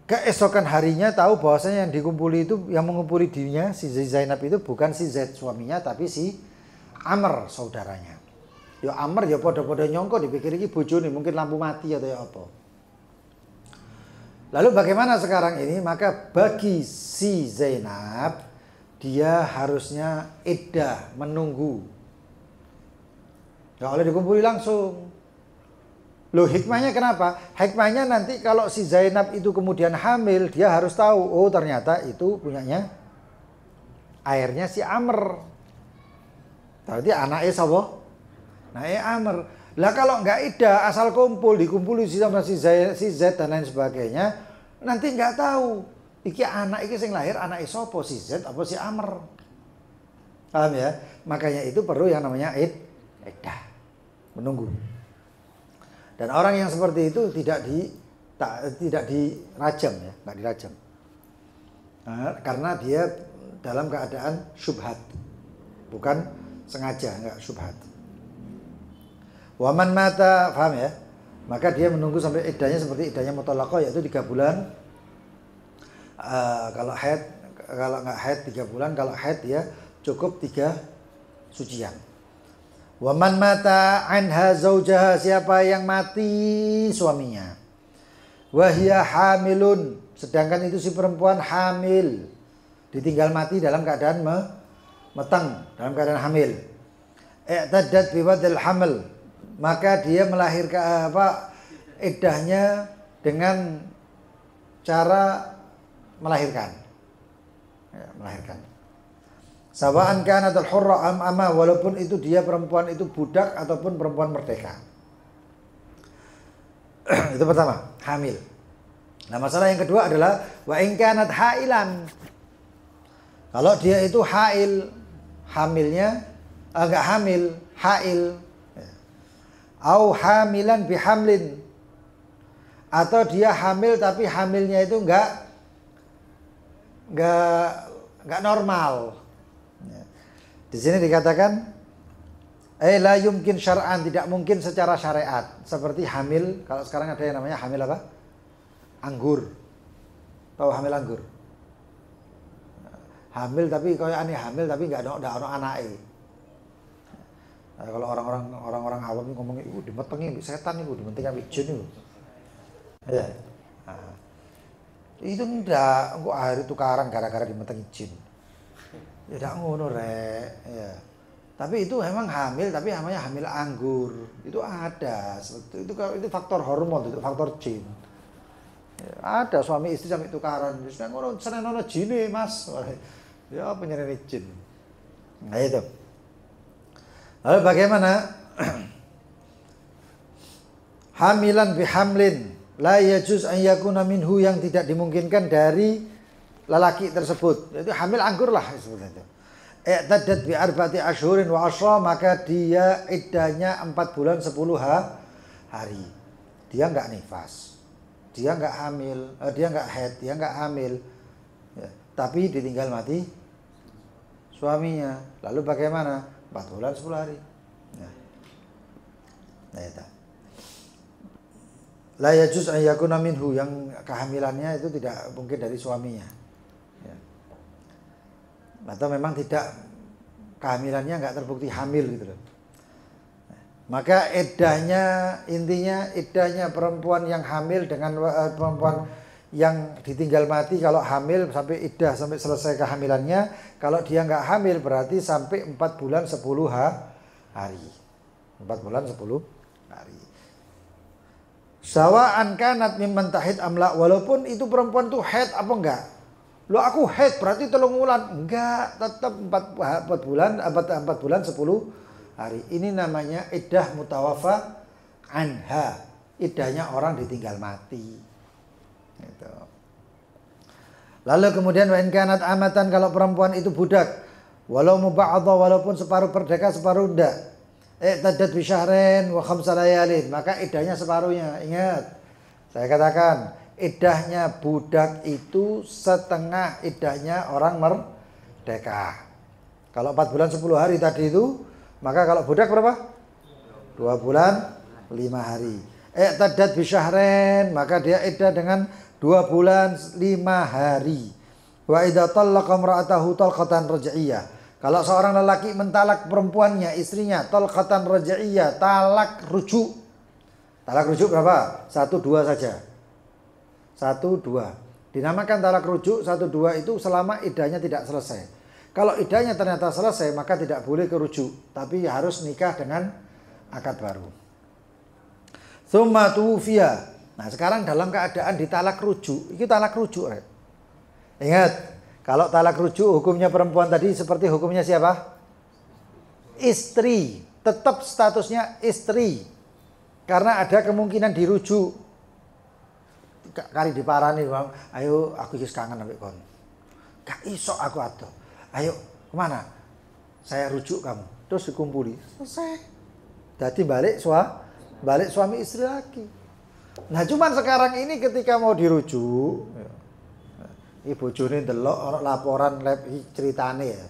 keesokan harinya tahu bahwasanya yang dikumpuli itu, yang mengumpuli dirinya si Zainab itu bukan si Z suaminya, tapi si Amr saudaranya. Ya Amr ya podo-podo nyongko, dipikir iki bojone mungkin lampu mati atau ya apa. Lalu bagaimana sekarang ini? Maka bagi si Zainab, dia harusnya iddah, menunggu. Gak boleh dikumpuli langsung. Loh, hikmahnya kenapa? Hikmahnya nanti kalau si Zainab itu kemudian hamil, dia harus tahu, oh ternyata itu punyanya airnya si Amr. Berarti anaknya siapa? Anaknya Amr. Lah kalau nggak iddah, asal kumpul, dikumpuli sama si Z dan lain sebagainya, nanti nggak tahu. Iki anak iki sing lahir anaknya siapa, si Z apa si Amr. Paham ya? Makanya itu perlu yang namanya iddah, menunggu. Dan orang yang seperti itu tidak dirajam ya, nggak dirajam. Nah, karena dia dalam keadaan syubhat, bukan sengaja, nggak syubhat. Waman mata, paham ya? Maka dia menunggu sampai iddahnya seperti iddahnya mutallaqah, yaitu 3 bulan. Kalau nggak haid 3 bulan, kalau haid ya cukup 3 sucian. Waman mata anha zaujaha, siapa yang mati suaminya. Wahia hamilun, sedangkan itu si perempuan hamil, ditinggal mati dalam keadaan meteng, dalam keadaan hamil. I'taddat biwadil hamil, maka dia melahirkan iddahnya dengan cara melahirkan. Ya, melahirkan. Sawa'an kanat al-hurra am ama, walaupun itu dia perempuan itu budak ataupun perempuan merdeka. Itu pertama, hamil. Nah, masalah yang kedua adalah wa in kanat hailan. Kalau dia itu hail, hamilnya enggak hamil, hail. Au hamilan bihamlin. Atau dia hamil tapi hamilnya itu enggak normal. Di sini dikatakan la yumkin syar'an, tidak mungkin secara syariat. Seperti hamil, kalau sekarang ada yang namanya hamil apa? Anggur. Tahu hamil anggur? Hamil tapi kayak aneh hamil tapi enggak ada anake. Nah, kalau orang-orang awam ngomong iku dimetengi setan iku, dimenting ambek jin iku. Ya. Nah, itu ndak kok akhir tukaran gara-gara dimentengi jin. Ya ndak ngono rek, ya. Tapi itu memang hamil tapi namanya hamil anggur. Itu ada. Itu faktor hormon, itu faktor jin. Ya, ada suami istri sampai tukaran. Wis nang ngono senenono jine, Mas. Ya penyerene jin. Nah itu. Lalu bagaimana? Hamilan bihamlin la yajuz an yakuna minhu, yang tidak dimungkinkan dari lelaki tersebut. Itu hamil anggur lah seperti itu. I'taddat bi arba'ati asyhurin wa asyra, maka dia iddahnya 4 bulan 10 hari. Dia enggak nifas. Dia enggak hamil, dia enggak haid, dia enggak hamil. Ya, tapi ditinggal mati suaminya. Lalu bagaimana? 4 bulan 10 hari. Nah, itu. La yajuz an yakuna minhu, yang kehamilannya itu tidak mungkin dari suaminya. Ya. Atau memang tidak, kehamilannya enggak terbukti hamil gitu loh. Maka iddahnya, intinya iddahnya perempuan yang hamil dengan perempuan yang ditinggal mati, kalau hamil sampai iddah sampai selesai kehamilannya. Kalau dia nggak hamil berarti sampai 4 bulan 10 hari. 4 bulan 10 hari. Sawa'an kanat mimman tahid amla, walaupun itu perempuan tuh haid apa enggak. Lo aku haid berarti 3 bulan. Enggak, tetap 4 bulan 10 hari. Ini namanya iddah mutawafa anha. Iddahnya orang ditinggal mati. Gitu. Lalu kemudian wa in kanat amatan, kalau perempuan itu budak, walau muba'adha, walaupun separuh merdeka separuh enggak. I'taddat bi syahrin wa 5 layalin, maka iddahnya separuhnya. Ingat, saya katakan iddahnya budak itu setengah iddahnya orang merdeka. Kalau 4 bulan 10 hari tadi itu, maka kalau budak berapa? 2 bulan 5 hari. I'taddat bi syahrin, maka dia iddah dengan 2 bulan 5 hari. Wa idza talaqa imra'atahu talqatan raj'iyah. Kalau seorang lelaki mentalak perempuannya, istrinya, talqatan raj'iyah, talak rujuk. Talak rujuk berapa? 1 2 saja. 1 2. Dinamakan talak rujuk 1 2 itu selama iddahnya tidak selesai. Kalau iddahnya ternyata selesai, maka tidak boleh kerujuk, tapi harus nikah dengan akad baru. Tsumma tuwfiya. Nah, sekarang dalam keadaan ditalak rujuk, itu talak rujuk, Rek. Ingat, kalau talak rujuk hukumnya perempuan tadi seperti hukumnya siapa? Istri, tetap statusnya istri. Karena ada kemungkinan dirujuk. Kali diparani, ayo aku wis kangen ambek kon. Gak iso aku atuh. Ayo, kemana? Saya rujuk kamu. Terus dikumpuli. Selesai. Jadi balik suami istri lagi. Nah, cuman sekarang ini ketika mau dirujuk, ibu bojone delok laporan lab ceritane ya.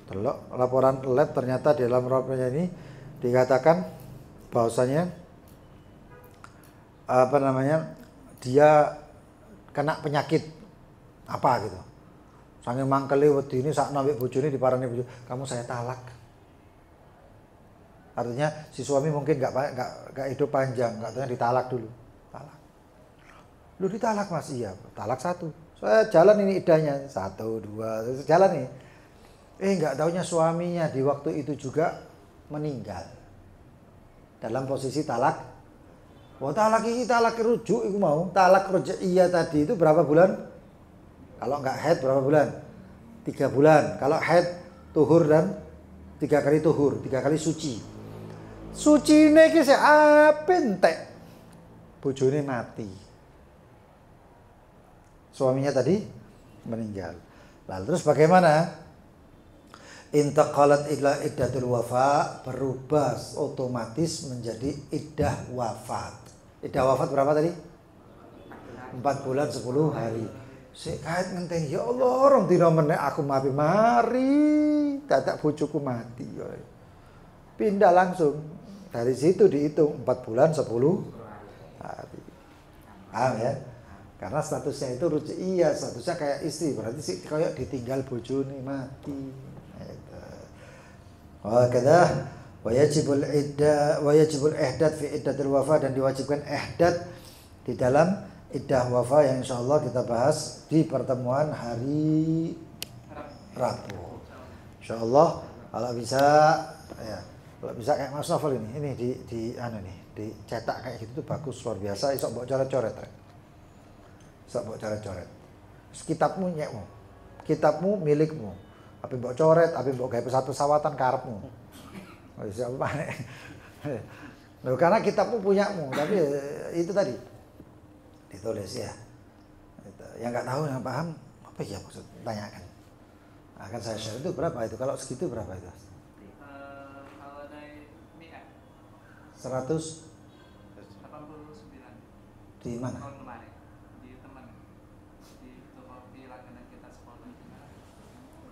Delok laporan lab, ternyata di dalam rapotnya ini dikatakan bahwasanya dia kena penyakit apa gitu. Saking mangkele wedi ini sakno mbek bojone diparani bojo, "Kamu saya talak." Artinya si suami mungkin enggak hidup panjang, katanya ditalak dulu. Talak. Lu ditalak, Mas? Iya, talak 1. Saya jalan ini iddahnya 1 2 jalan nih. Enggak taunya suaminya di waktu itu juga meninggal. Dalam posisi talak. Wah, talak ini talak rujuk iku mau. Talak raj'iyah tadi itu berapa bulan? Kalau enggak haid berapa bulan? 3 bulan. Kalau haid tuhur dan 3 kali tuhur, 3 kali suci. Suci ini sik ape entek. bojone mati. Suaminya tadi meninggal. Lalu terus bagaimana? Intaqalat ila iddatul wafa, berubah otomatis menjadi iddah wafat. Iddah wafat berapa tadi? 4 bulan 10 hari. Sik kait ngenteni, ya Allah, rong dina meneh aku mari dadak bojoku mati. Pindah langsung. Dari situ dihitung 4 bulan 10 hari. Paham ya? Karena statusnya itu ruj'iyah, statusnya kayak istri, berarti sih kayak ditinggal bojone mati. Wakadha wajibul ihdad fi iddatil wafa, dan diwajibkan ihdad di dalam iddah wafa yang insyaallah kita bahas di pertemuan hari Rabu. Insyaallah kalau bisa ya, kalau bisa kayak Mas Novel ini dicetak kayak gitu tuh bagus, luar biasa, iso mbok coret-coret. Iso mbok coret-coret. Kitabmu nyekmu. Kitabmu milikmu. Apa mbok coret, apa mbok gawe pesawat-pesawatan karepmu. Oh, siapa panek. Loh, karena kitabmu punyamu, tapi itu tadi ditulis ya. Yang nggak tahu, yang paham, apa ya maksud? Tanyakan. Akan saya share itu berapa itu? Kalau segitu berapa itu? Kalau dari MIA 189. Di mana? Tahun kemarin di teman di toko di langganan kita sekolah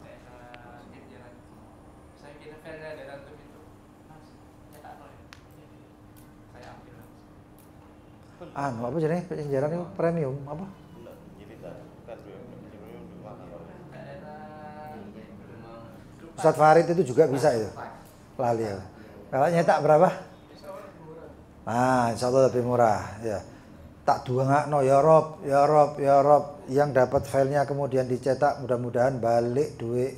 daerah jalan. Saya kira file ada dalam itu. Mas, nyetak no ya. Saya ambil langsung. Apa jenis penjarahan itu premium apa? Ustadz Farid itu juga bisa itu. Lali ya. Kalau nyetak berapa? Insya Allah lebih murah ya. Tak duangakno ya Rob, ya Rob, ya Rob, yang dapat filenya kemudian dicetak, mudah-mudahan balik duwe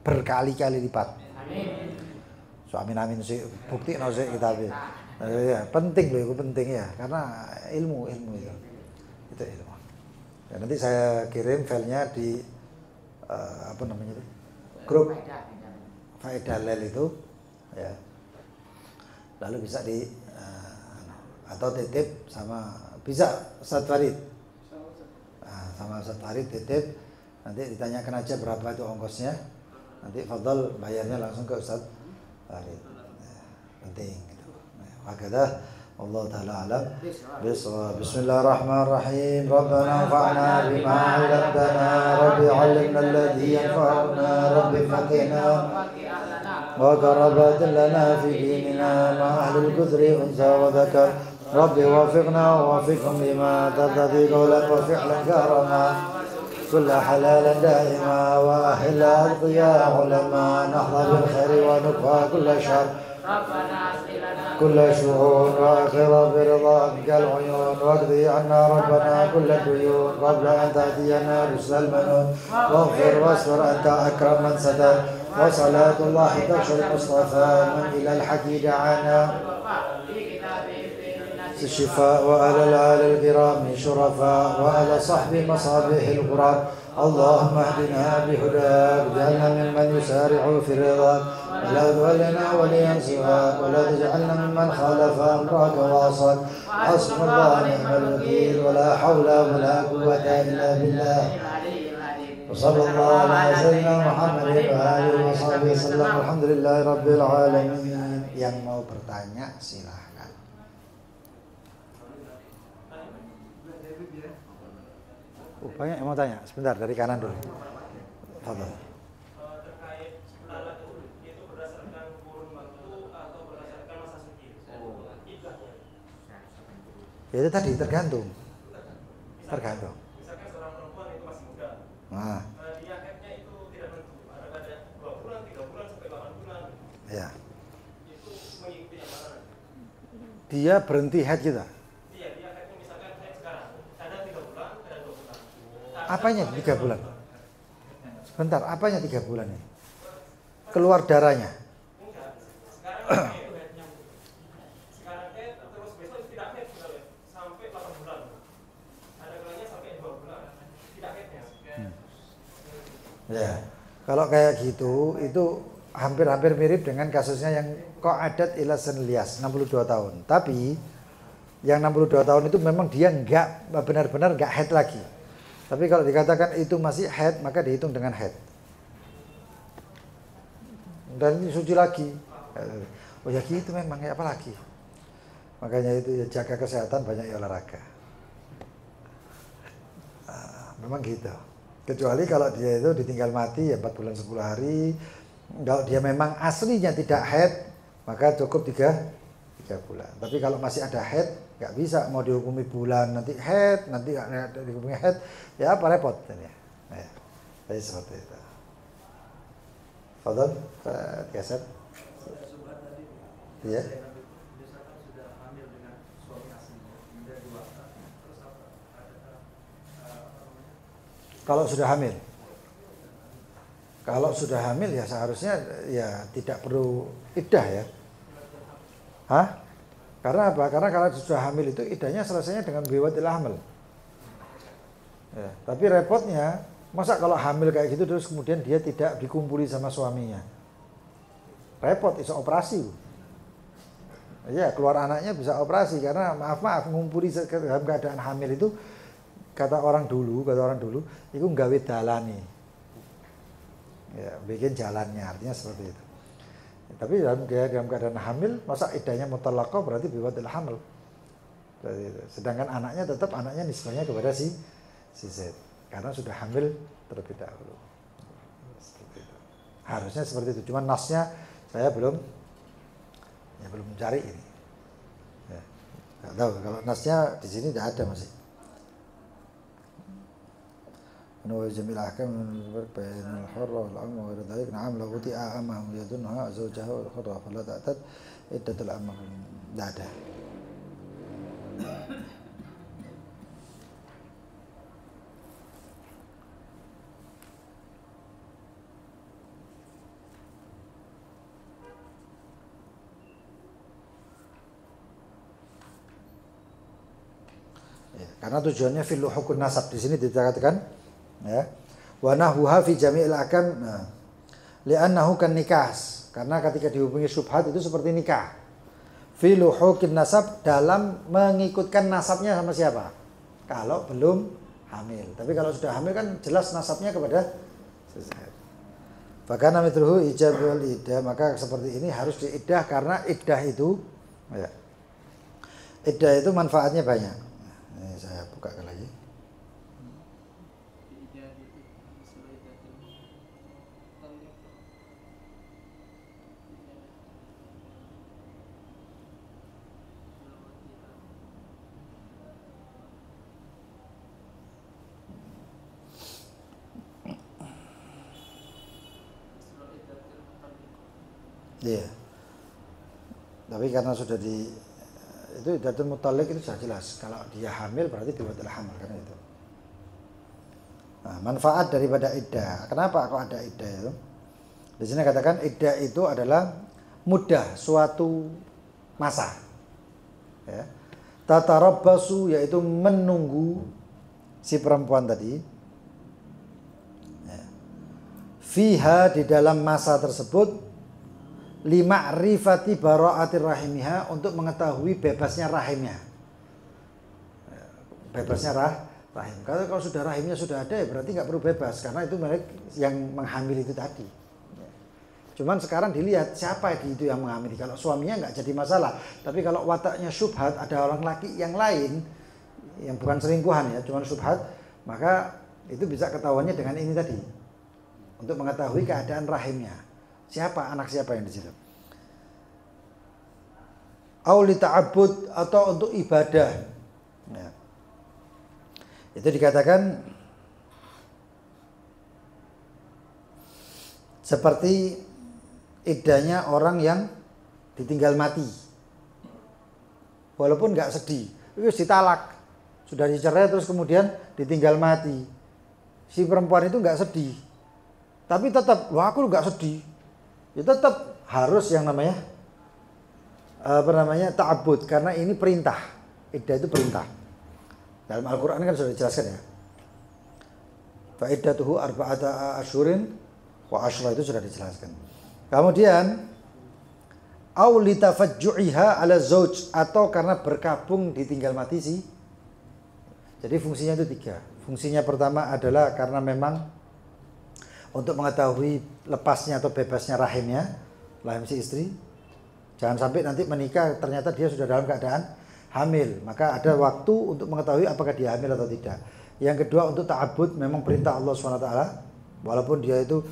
berkali-kali lipat. Amin. So amin sih, bukti no sih kita ya, penting loh, itu penting ya, karena ilmu itu ilmu. Ya, nanti saya kirim filenya di apa namanya itu, grup Faedah Lel itu ya, lalu bisa di atau titip sama bisa Ustadz Farid, sama Ustadz Farid titip, nanti ditanyakan aja berapa itu ongkosnya, nanti fadhal bayarnya langsung ke Ustadz Farid. Penting gitu. Wakadah Allah taala alam. Bismillahirrahmanirrahim. Rabbana anfa'na bima 'allamtana, rabbi 'allimna alladhi yanfa'una, rabbi faqihna wa qarabat lana fi dinina ma ahlul qudri unsa wa dzakar. رب وفقنا ووفقهم لما ترتضي قولا وفعلا كرما كل حلال دائما وأهل القيا علما نحظى بالخير ونكفى كل شر كل شؤون وآخر برضاك العيون واقضي عنا ربنا كل الديون قبل أن تأتينا رسل المنون واغفر واستر أنت أكرم من ستر وصلاة الله تغشى المصطفى من إلى الحق دعانا الشفاء وعلى الآل الكرام شرفاء وعلى صحب مصابيح القرآن اللهم اهدنا بهداك واجعلنا ممن يسارع في رضاك ولا تولنا وليا سواك ولا تجعلنا ممن خالف أمرك وعصاك حسبنا الله ونعم الوكيل ولا حول ولا قوة إلا بالله وصلى الله على سيدنا محمد وآله وصحبه وسلم الحمد لله رب العالمين. Yang mau bertanya silahkan. Banyak yang mau tanya, sebentar dari kanan dulu. Fadhal. Terkait talak itu berdasarkan kurun waktu atau berdasarkan masa suci? Ya itu tadi tergantung. Misalkan seorang perempuan itu masih muda. Dia haidnya itu tidak tentu. Ada 2 bulan, 3 bulan sampai 8 bulan. Ya. Itu mengikuti yang mana? Dia berhenti haid kita. Apanya 3 bulan? Sebentar, apanya 3 bulan ini? Keluar darahnya? Sekarang terus besok tidak haid sampai 8 bulan. Ada kalanya sampai 2 bulan. Tidak haidnya. Ya, kalau kayak gitu itu hampir-hampir mirip dengan kasusnya yang kok adat ila senlias 62 tahun. Tapi Yang 62 tahun itu memang dia nggak benar-benar nggak haid lagi. Tapi kalau dikatakan itu masih haid, maka dihitung dengan haid. Dan ini suci lagi. Oh ya gitu memang, ya apa lagi. Makanya itu ya jaga kesehatan, banyak olahraga. Memang gitu. Kecuali kalau dia itu ditinggal mati ya 4 bulan 10 hari. Kalau dia memang aslinya tidak haid, maka cukup 3 bulan. Tapi kalau masih ada haid, nggak bisa mau dihukumi bulan nanti haid, nanti dihukumi haid, ya apa repot ya. Nah, jadi seperti itu. Fadhal, Pak Yaser. Iya. Kalau sudah hamil ya seharusnya ya tidak perlu iddah ya. Hah? Karena apa? Karena kalau sudah hamil itu iddahnya selesainya dengan biwatil hamil. Ya, tapi repotnya, masa kalau hamil kayak gitu terus kemudian dia tidak dikumpuli sama suaminya. Repot, bisa operasi. Ya, keluar anaknya bisa operasi karena maaf ngumpuli dalam keadaan hamil itu kata orang dulu itu nggawe dalane. Ya, bikin jalannya, artinya seperti itu. Ya, tapi dalam keadaan hamil, masa iddahnya mutallaqah berarti biwatil hamil. Sedangkan anaknya tetap nisbahnya kepada si Z karena sudah hamil terlebih dahulu. Seperti itu. Harusnya seperti itu. Cuma nasnya saya belum mencari ini. Ya, nggak tahu kalau nasnya di sini tidak ada masih. وجميع الأحكام بين الحرة والأمة وغير ذلك نعم لو وطئ أمه يدنها زوجها والحرة فلا تعتد عدة الأمة لا ada. Ya, karena tujuannya fil hukun nasab di sini dikatakan ya wa nahwuha fi jami'il akam li'annahu kan nikah karena ketika dihubungi syubhat itu seperti nikah fi luhuqin nasab dalam mengikutkan nasabnya sama siapa kalau belum hamil. Tapi kalau sudah hamil kan jelas nasabnya kepada fakana mithluhu ijabul iddah, maka seperti ini harus diiddah karena iddah itu ya, iddah itu manfaatnya banyak. Ini saya bukakan lagi. Iya. Tapi karena sudah itu iddatul mutallaq itu sudah jelas. Kalau dia hamil berarti biwatil hamil karena itu. Nah, manfaat daripada iddah. Kenapa kok ada iddah itu? Di sini katakan iddah itu adalah muddah suatu masa. Ya. Tatarabbasu yaitu menunggu si perempuan tadi. Ya. Fiha di dalam masa tersebut lima'rifati bara'atir rahimiha untuk mengetahui bebasnya rahimnya. Bebasnya rahim. Kalau sudah rahimnya sudah ada ya berarti nggak perlu bebas karena itu mereka yang menghamili itu tadi. Cuman sekarang dilihat siapa itu yang menghamili. Kalau suaminya nggak jadi masalah. Tapi kalau wataknya syubhat ada orang laki yang lain yang bukan selingkuhan ya, cuman syubhat, maka itu bisa ketahuannya dengan ini tadi. Untuk mengetahui keadaan rahimnya. Siapa anak siapa yang di situ? Auli ta'abbud atau untuk ibadah. Ya. Itu dikatakan seperti iddahnya orang yang ditinggal mati. Walaupun nggak sedih, itu ditalak, sudah dicerai terus kemudian ditinggal mati. Si perempuan itu nggak sedih, tapi tetap, wah aku nggak sedih. Ya tetap harus yang namanya ta'abbud karena ini perintah. Iddah itu perintah. Dalam Al-Qur'an kan sudah dijelaskan ya. Fa iddatuhu arba'ata asyhurin wa asyra itu sudah dijelaskan. Kemudian au litafajju'iha ala zauj, atau karena berkabung ditinggal mati sih. Jadi fungsinya itu 3. Fungsinya pertama adalah karena memang untuk mengetahui lepasnya atau bebasnya rahim si istri. Jangan sampai nanti menikah ternyata dia sudah dalam keadaan hamil, maka ada waktu untuk mengetahui apakah dia hamil atau tidak. Yang kedua untuk ta'abbud, memang perintah Allah SWT, walaupun dia itu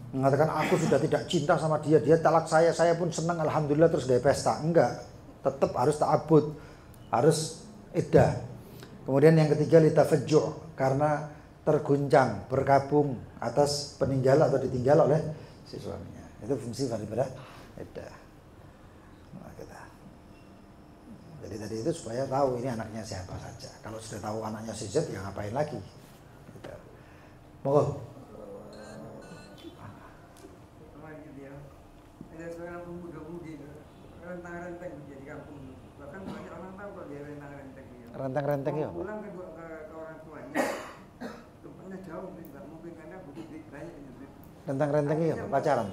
mengatakan aku sudah tidak cinta sama dia, dia talak saya pun senang alhamdulillah terus dia pesta. Enggak, tetap harus ta'abbud, harus iddah. Kemudian yang ketiga litafajju', karena terguncang, berkabung atas peninggal atau ditinggal oleh si suaminya. Itu fungsi daripada iddah. Jadi tadi itu supaya tahu ini anaknya siapa saja. Kalau sudah tahu anaknya si Z, ya ngapain lagi? Gitu. Monggo. Ada seorang pemuda-pemudi rentang-rentang di kampung. Bahkan banyak orang tahu kalau dia rentang-rentang. Rentang-rentang ya? Pulang ke orang tuanya. Tempatnya jauh, nggak mungkin karena butuh duit banyak. Rentang-rentang ya? Pacaran?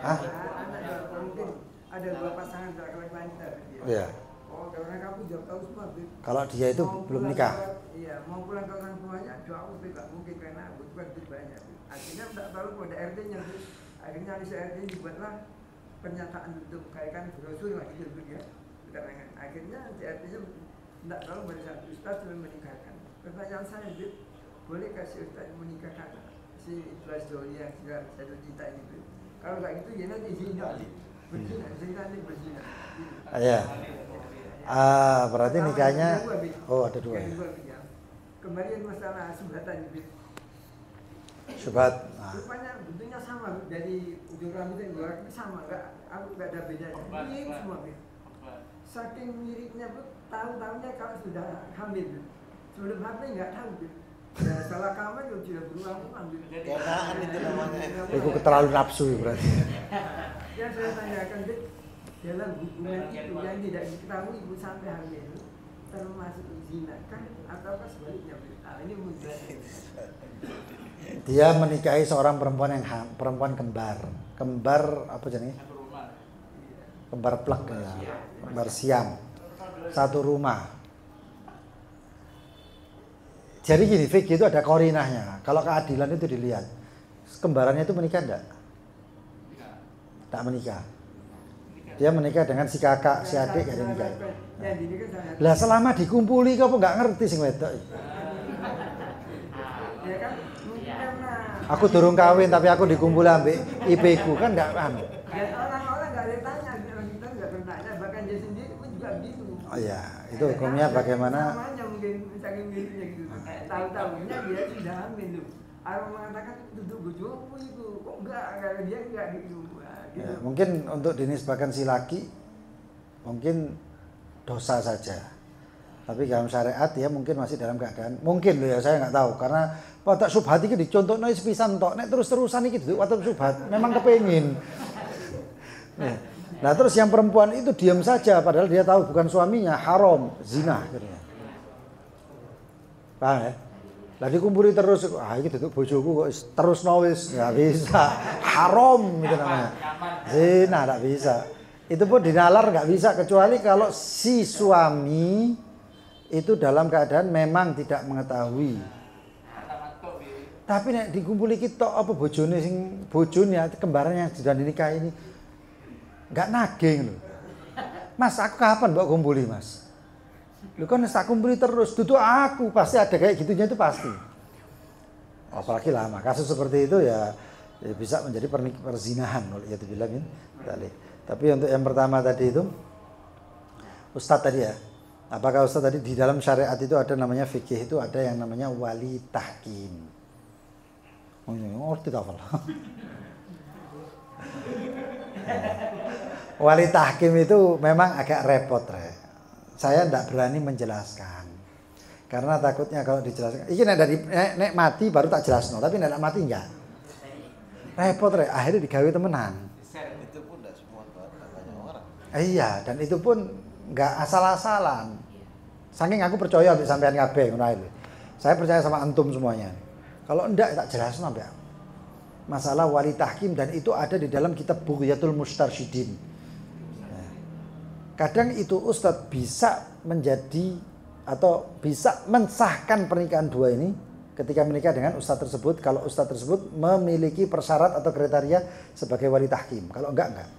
Hah? Mungkin ada 2 pasangan laki-laki. Iya. Oh, karena kamu jauh tahu semua. Kalau dia itu belum nikah. Iya, mau pulang ke orang tuanya jauh, nggak mungkin karena butuh duit banyak. Akhirnya nggak tahu pada RT-nya. Akhirnya di RT dibuatlah pernyataan untuk kayakan brosur lah gitu ya. Akhirnya di RT-nya tidak tahu pada saat Ustaz sudah menikahkan. Pertanyaan saya, boleh kasih Ustaz menikahkan si Ikhlas Doli yang sudah 1 juta ini? Kalau nggak gitu ya nanti zina. Berzina. Iya. Berarti nikahnya ada 2 ya. Kemarin masalah subhatan itu. Subhat. Rupanya bentuknya sama dari ujung rambut dan luar sama, aku nggak ada bedanya. Mirip semua. Saking miripnya pun tahu-tahunya kalau sudah hamil. Sebelum hamil nggak tahu. Ya, salah kamar sudah berulang-ulang. Kenaan itu namanya. Itu terlalu nafsu berarti. Yang saya tanyakan dalam hubungan itu yang tidak diketahui ibu sampai hamil termasuk zina kan ataukah sebaliknya? Ini mudah. Dia menikahi seorang perempuan yang perempuan kembar apa jenis? Kembar plak ya, kembar siam, satu rumah. Jadi gini, fikih itu ada korinahnya. Kalau keadilan itu dilihat, kembarannya itu menikah enggak? Tak menikah. Dia menikah dengan si kakak, si adik gak menikah. Lah selama dikumpuli kok nggak ngerti sing wedok. Aku durung kawin tapi aku dikumpul ambek IP-ku kan enggak anu. Dan orang-orang enggak ada tanya, kita enggak bertanya, bahkan dia sendiri pun juga begitu. Oh iya, itu hukumnya bagaimana? Namanya mungkin saking miripnya gitu. Tahu-tahunya dia sudah hamil tuh. Orang mengatakan duduk bojomu itu, kok enggak dia enggak gitu. Ya, mungkin untuk dinisbahkan si laki mungkin dosa saja. Tapi dalam syariat ya mungkin masih dalam keadaan mungkin loh ya, saya nggak tahu karena watak subhat iki dicontohno sepisan tok nek terus-terusan iki duduk watak subhat memang kepengin. Nah terus yang perempuan itu diam saja padahal dia tahu bukan suaminya, haram, zina akhirnya. Paham ya? Lah dikumpuli terus, iki duduk bojoku kok terus wis nggak bisa. Haram itu namanya. Zina enggak bisa. Itu pun dinalar nggak bisa kecuali kalau si suami itu dalam keadaan memang tidak mengetahui. Tapi nek dikumpuli kita apa bojone sing bojone kembaran yang sudah dinikah ini enggak naging loh. Mas, aku kapan mbok kumpuli, Mas? Lu kan tak kumpuli terus, duduk aku pasti ada kayak gitunya itu pasti. Apalagi lama kasus seperti itu ya bisa menjadi perzinahan ya dibilangin tadi. Tapi untuk yang pertama tadi itu Ustadz tadi ya. Apakah Ustadz tadi di dalam syariat itu ada namanya fikih itu ada yang namanya wali tahkim. Oh ini ngerti tak apa? Wali tahkim itu memang agak repot saya tidak berani menjelaskan karena takutnya kalau dijelaskan ini nek mati baru tak jelasno tapi nek mati enggak repot akhirnya digawe temenan itu pun tidak semua banyak orang iya dan itu pun enggak asal-asalan saking aku percaya ambek sampean kabeh ngono ae saya percaya sama antum semuanya kalau enggak tak jelasno ambek masalah wali tahkim, dan itu ada di dalam kitab Bughyatul Mustarsyidin. Kadang itu ustadz bisa menjadi atau bisa mensahkan pernikahan dua ini ketika menikah dengan ustadz tersebut, kalau ustadz tersebut memiliki persyarat atau kriteria sebagai wali tahkim. Kalau enggak.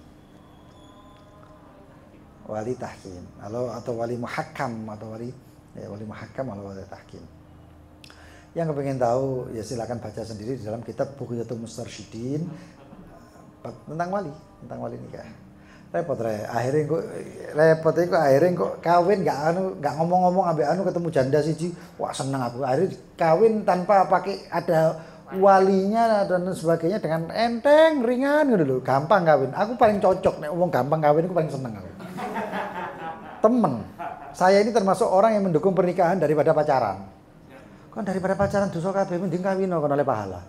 Wali tahkim atau wali muhakkam atau wali muhakkam atau wali tahkim. Yang kepengen tahu ya silakan baca sendiri di dalam kitab Bughyatul Mustarsyidin tentang wali nikah. Repot akhirnya kok kawin nggak ngomong-ngomong ambek ketemu janda siji, wah seneng aku. Akhirnya kawin tanpa pakai ada walinya dan sebagainya, dengan enteng ringan gitu loh, gampang kawin. Aku paling cocok nek ngomong gampang kawin, aku paling seneng aku. Temen saya ini termasuk orang yang mendukung pernikahan daripada pacaran. Kan daripada pacaran dosa kabeh, mending kawin kon oleh pahala.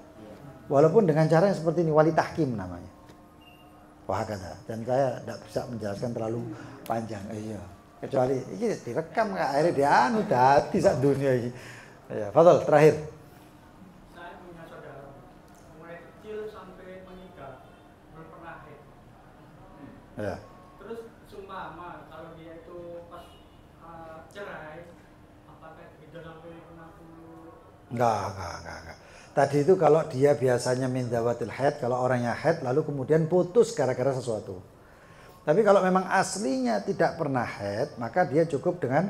Walaupun dengan cara yang seperti ini, wali tahkim namanya. Wah kata, dan saya tidak bisa menjelaskan terlalu panjang. Iya, kecuali ini direkam nggak, akhirnya dia dati sak dunia ini. Ya, Fadol terakhir. Saya punya saudara, mulai kecil sampai menikah belum pernah haid. Ya. Terus seumpama kalau dia itu pas cerai, apakah bisa sampai 60? Enggak. Tadi itu kalau dia biasanya min dzawatil haid, kalau orangnya haid lalu kemudian putus gara-gara sesuatu. Tapi kalau memang aslinya tidak pernah haid, maka dia cukup dengan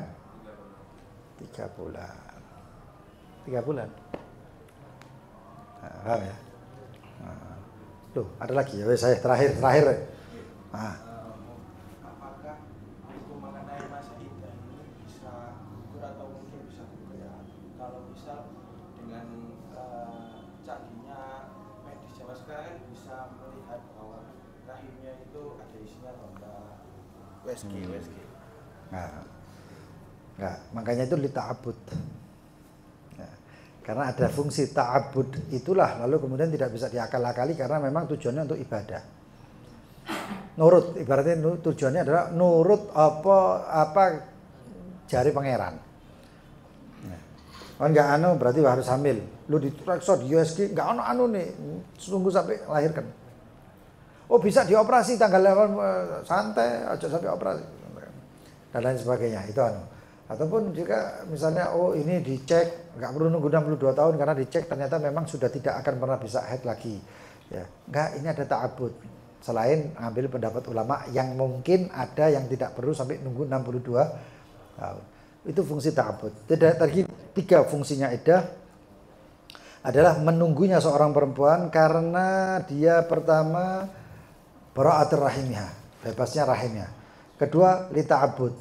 3 bulan. 3 bulan. Nah, paham ya? Nah. Tuh, ada lagi ya, saya terakhir. Nah. Apakah itu mengenai masa iddah ini bisa gugur atau mungkin bisa gugur ya? Kalau misal dengan canggihnya medis zaman sekarang kan bisa melihat bahwa rahimnya itu ada isinya atau enggak. WSG. Nah, makanya itu lita'abud. Nah, karena ada fungsi ta'abud itulah, lalu kemudian tidak bisa diakal-akali karena memang tujuannya untuk ibadah. Nurut, ibaratnya tujuannya adalah nurut apa jari pangeran. Kan nggak berarti harus hamil. Lu diperiksa di USG nggak nih, tunggu sampai lahirkan. Oh bisa dioperasi tanggal 8 santai, aja sampai operasi dan lain sebagainya itu Ataupun jika misalnya ini dicek nggak perlu nunggu 62 tahun karena dicek ternyata memang sudah tidak akan pernah bisa haid lagi. Ya nggak, ini ada ta'abud. Selain ambil pendapat ulama yang mungkin ada yang tidak perlu sampai nunggu 62 tahun. Itu fungsi ta'abud. Tadi 3 fungsinya iddah adalah menunggunya seorang perempuan karena dia pertama bara'atul rahimnya, bebasnya rahimnya. Kedua li ta'abud,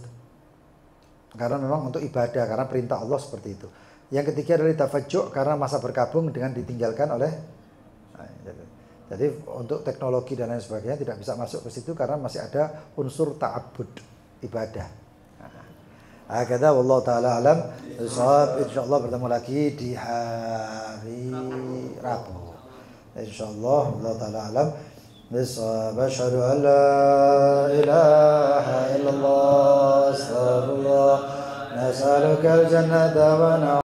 karena memang untuk ibadah, karena perintah Allah seperti itu. Yang ketiga adalah tafajju' karena masa berkabung dengan ditinggalkan oleh jadi untuk teknologi dan lain sebagainya tidak bisa masuk ke situ karena masih ada unsur ta'abud, ibadah. Hakadha wallahu taala alam. Insyaallah bertemu lagi di hari Rabu. Insyaallah wallahu taala alam. Asyhadu an la ilaha illallah, astaghfirullah, nas'aluka al-jannata wa